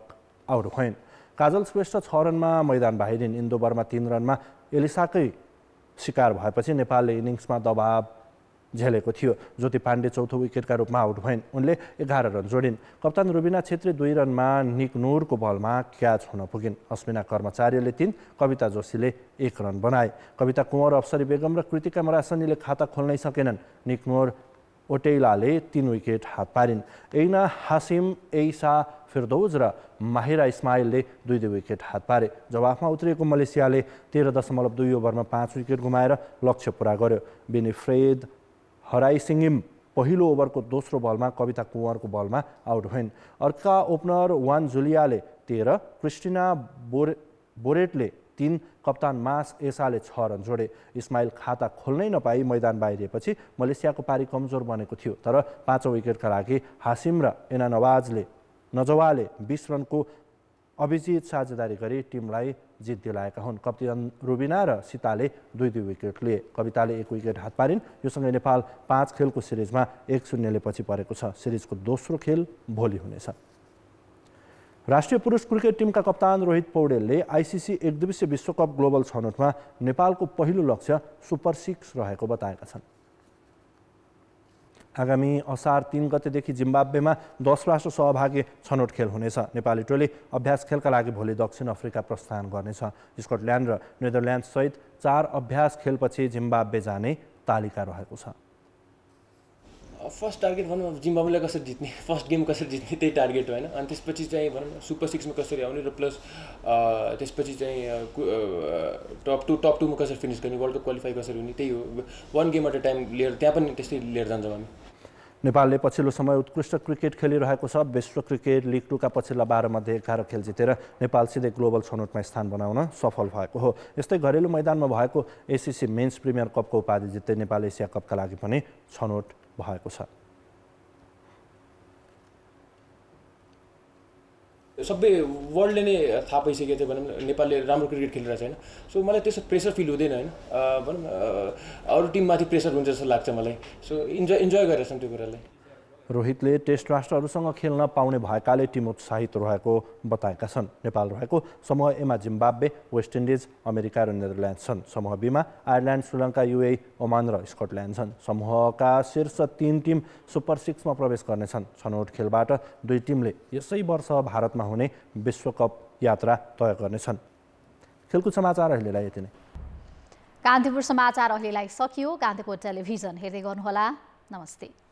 आउट भइन्। काजल श्रेष्ठ 6 रनमा मैदान बाहिरिन्। इन्दो बर्मा 3 रनमा एलिसाकै शिकार भएपछि नेपालले इनिङ्समा दबाव झेलेको थियो। ज्योति पाण्डे चौथो विकेटका रूपमा आउट भइन्। उनले 11 रन जोडिन्। कप्तान रुबिना छेत्री 2 रनमा निक नुरको बलमा क्याच हुन पुगिन्। अस्मिना कर्मचार्यले 3, कविता जोशीले 1 रन बनाए। कविता कुँवर, अप्सरी बेगम र कृतिका मरासनीले खाता खोल्नै सकेनन्। निक नुर ओटेइलाले 3 विकेट हात पारिन्। ऐना हासिम, एइसा फिरदौज र माहिरा इस्माइलले 2 विकेट हात पारे। जवाफमा उत्रिएको मलेसियाले 13.2 ओभरमा 5 विकेट गुमाएर लक्ष्य पुरा गर्यो। विनिफ्रेड हराइसिङिम पहिलो ओभरको दोस्रो बलमा कविता कुँवरको बलमा आउट भइन्। अर्का ओपनर वान जुलियाले 13, क्रिस्टिना बोरेटले 3, कप्तान मास एसाले 6 रन जोडे। इस्माइल खाता खोल्नै नपाई मैदान बाहिरिएपछि मलेसियाको पारी कमजोर बनेको थियो, तर 5औं विकेटका लागि हासिम र एना नजवाले 20 रनको अभिजित साझेदारी गरी टिमलाई जित दिलाएका हुन्। कप्तान रुबिना र सीताले 2-2 विकेट लिए। कविताले 1 विकेट हात पारिन्। योसँगै नेपाल 5 खेलको सिरिजमा 1-0ले पछि परेको छ। सिरिजको दोस्रो खेल भोलि हुनेछ। राष्ट्रिय पुरुष क्रिकेट टिमका कप्तान रोहित पौडेलले आइसिसी एकदिवसीय विश्वकप ग्लोबल छनौटमा नेपालको पहिलो लक्ष्य सुपर 6 रहेको बताएका छन्। आगामी असार 3 गतेदेखि जिम्बाब्वेमा 10 राष्ट्र सहभागी छनौट खेल हुनेछ। नेपाली टोली अभ्यास खेलका लागि भोलि दक्षिण अफ्रिका प्रस्थान गर्नेछ। स्कटल्यान्ड र नेदरल्यान्ड्ससहित 4 अभ्यास खेलपछि जिम्बाब्वे जाने तालिका रहेको छ। फर्स्ट टार्गेट भनौँ जिम्बाब्वेलाई कसरी जित्ने, फर्स्ट गेम कसरी जित्ने त्यही टार्गेट होइन। अनि त्यसपछि चाहिँ भनौँ सुपर 6मा कसरी आउने र प्लस त्यसपछि चाहिँ टप 2मा कसरी फिनिस गर्ने, वर्ल्ड कप क्वालिफाई कसरी हुने, त्यही हो। 1 गेम एट अ टाइम लिएर त्यहाँ पनि त्यस्तै लिएर जान्छौँ हामी। नेपालले पछिल्लो समय उत्कृष्ट क्रिकेट खेलिरहेको छ। विश्व क्रिकेट लिग 2 का पछिल्ला 12 मध्ये 11 खेल जितेर नेपाल सिधै ग्लोबल छनौटमा स्थान बनाउन सफल भएको हो। यस्तै घरेलु मैदानमा भएको एसिसी मेन्स प्रिमियर कपको उपाधि जित्दै नेपाल एसिया कपका लागि पनि छनौट भएको छ। सबै वर्ल्डले नै थाहा पाइसकेको थियो भनौँ नेपालले राम्रो क्रिकेट खेलिरहेको छैन। सो मलाई त्यसो प्रेसर फिल हुँदैन होइन। भनौँ अरू टिममाथि प्रेसर हुन्छ जस्तो लाग्छ मलाई। सो इन्जोय गरेछन् त्यो कुरालाई। रोहितले टेस्ट राष्ट्रहरूसँग खेल्न पाउने भएकाले टिम उत्साहित रहेको बताएका छन्। नेपाल रहेको समूह एमा जिम्बाब्वे, वेस्ट इन्डिज, अमेरिका र नेदरल्यान्ड्स छन्। समूह बीमा आयरल्यान्ड, श्रीलङ्का, युएई, ओमान र स्कटल्यान्ड छन्। समूहका शीर्ष 3 टिम सुपर 6मा प्रवेश गर्नेछन्। छनौट खेलबाट 2 टिमले यसै वर्ष भारतमा हुने विश्वकप यात्रा तय गर्नेछन्। खेलकुद समाचार अहिलेलाई यति नै। कान्तिपुर समाचार अहिलेलाई सकियो। कान्तिपुर टेलिभिजन हेर्दै गर्नुहोला। नमस्ते।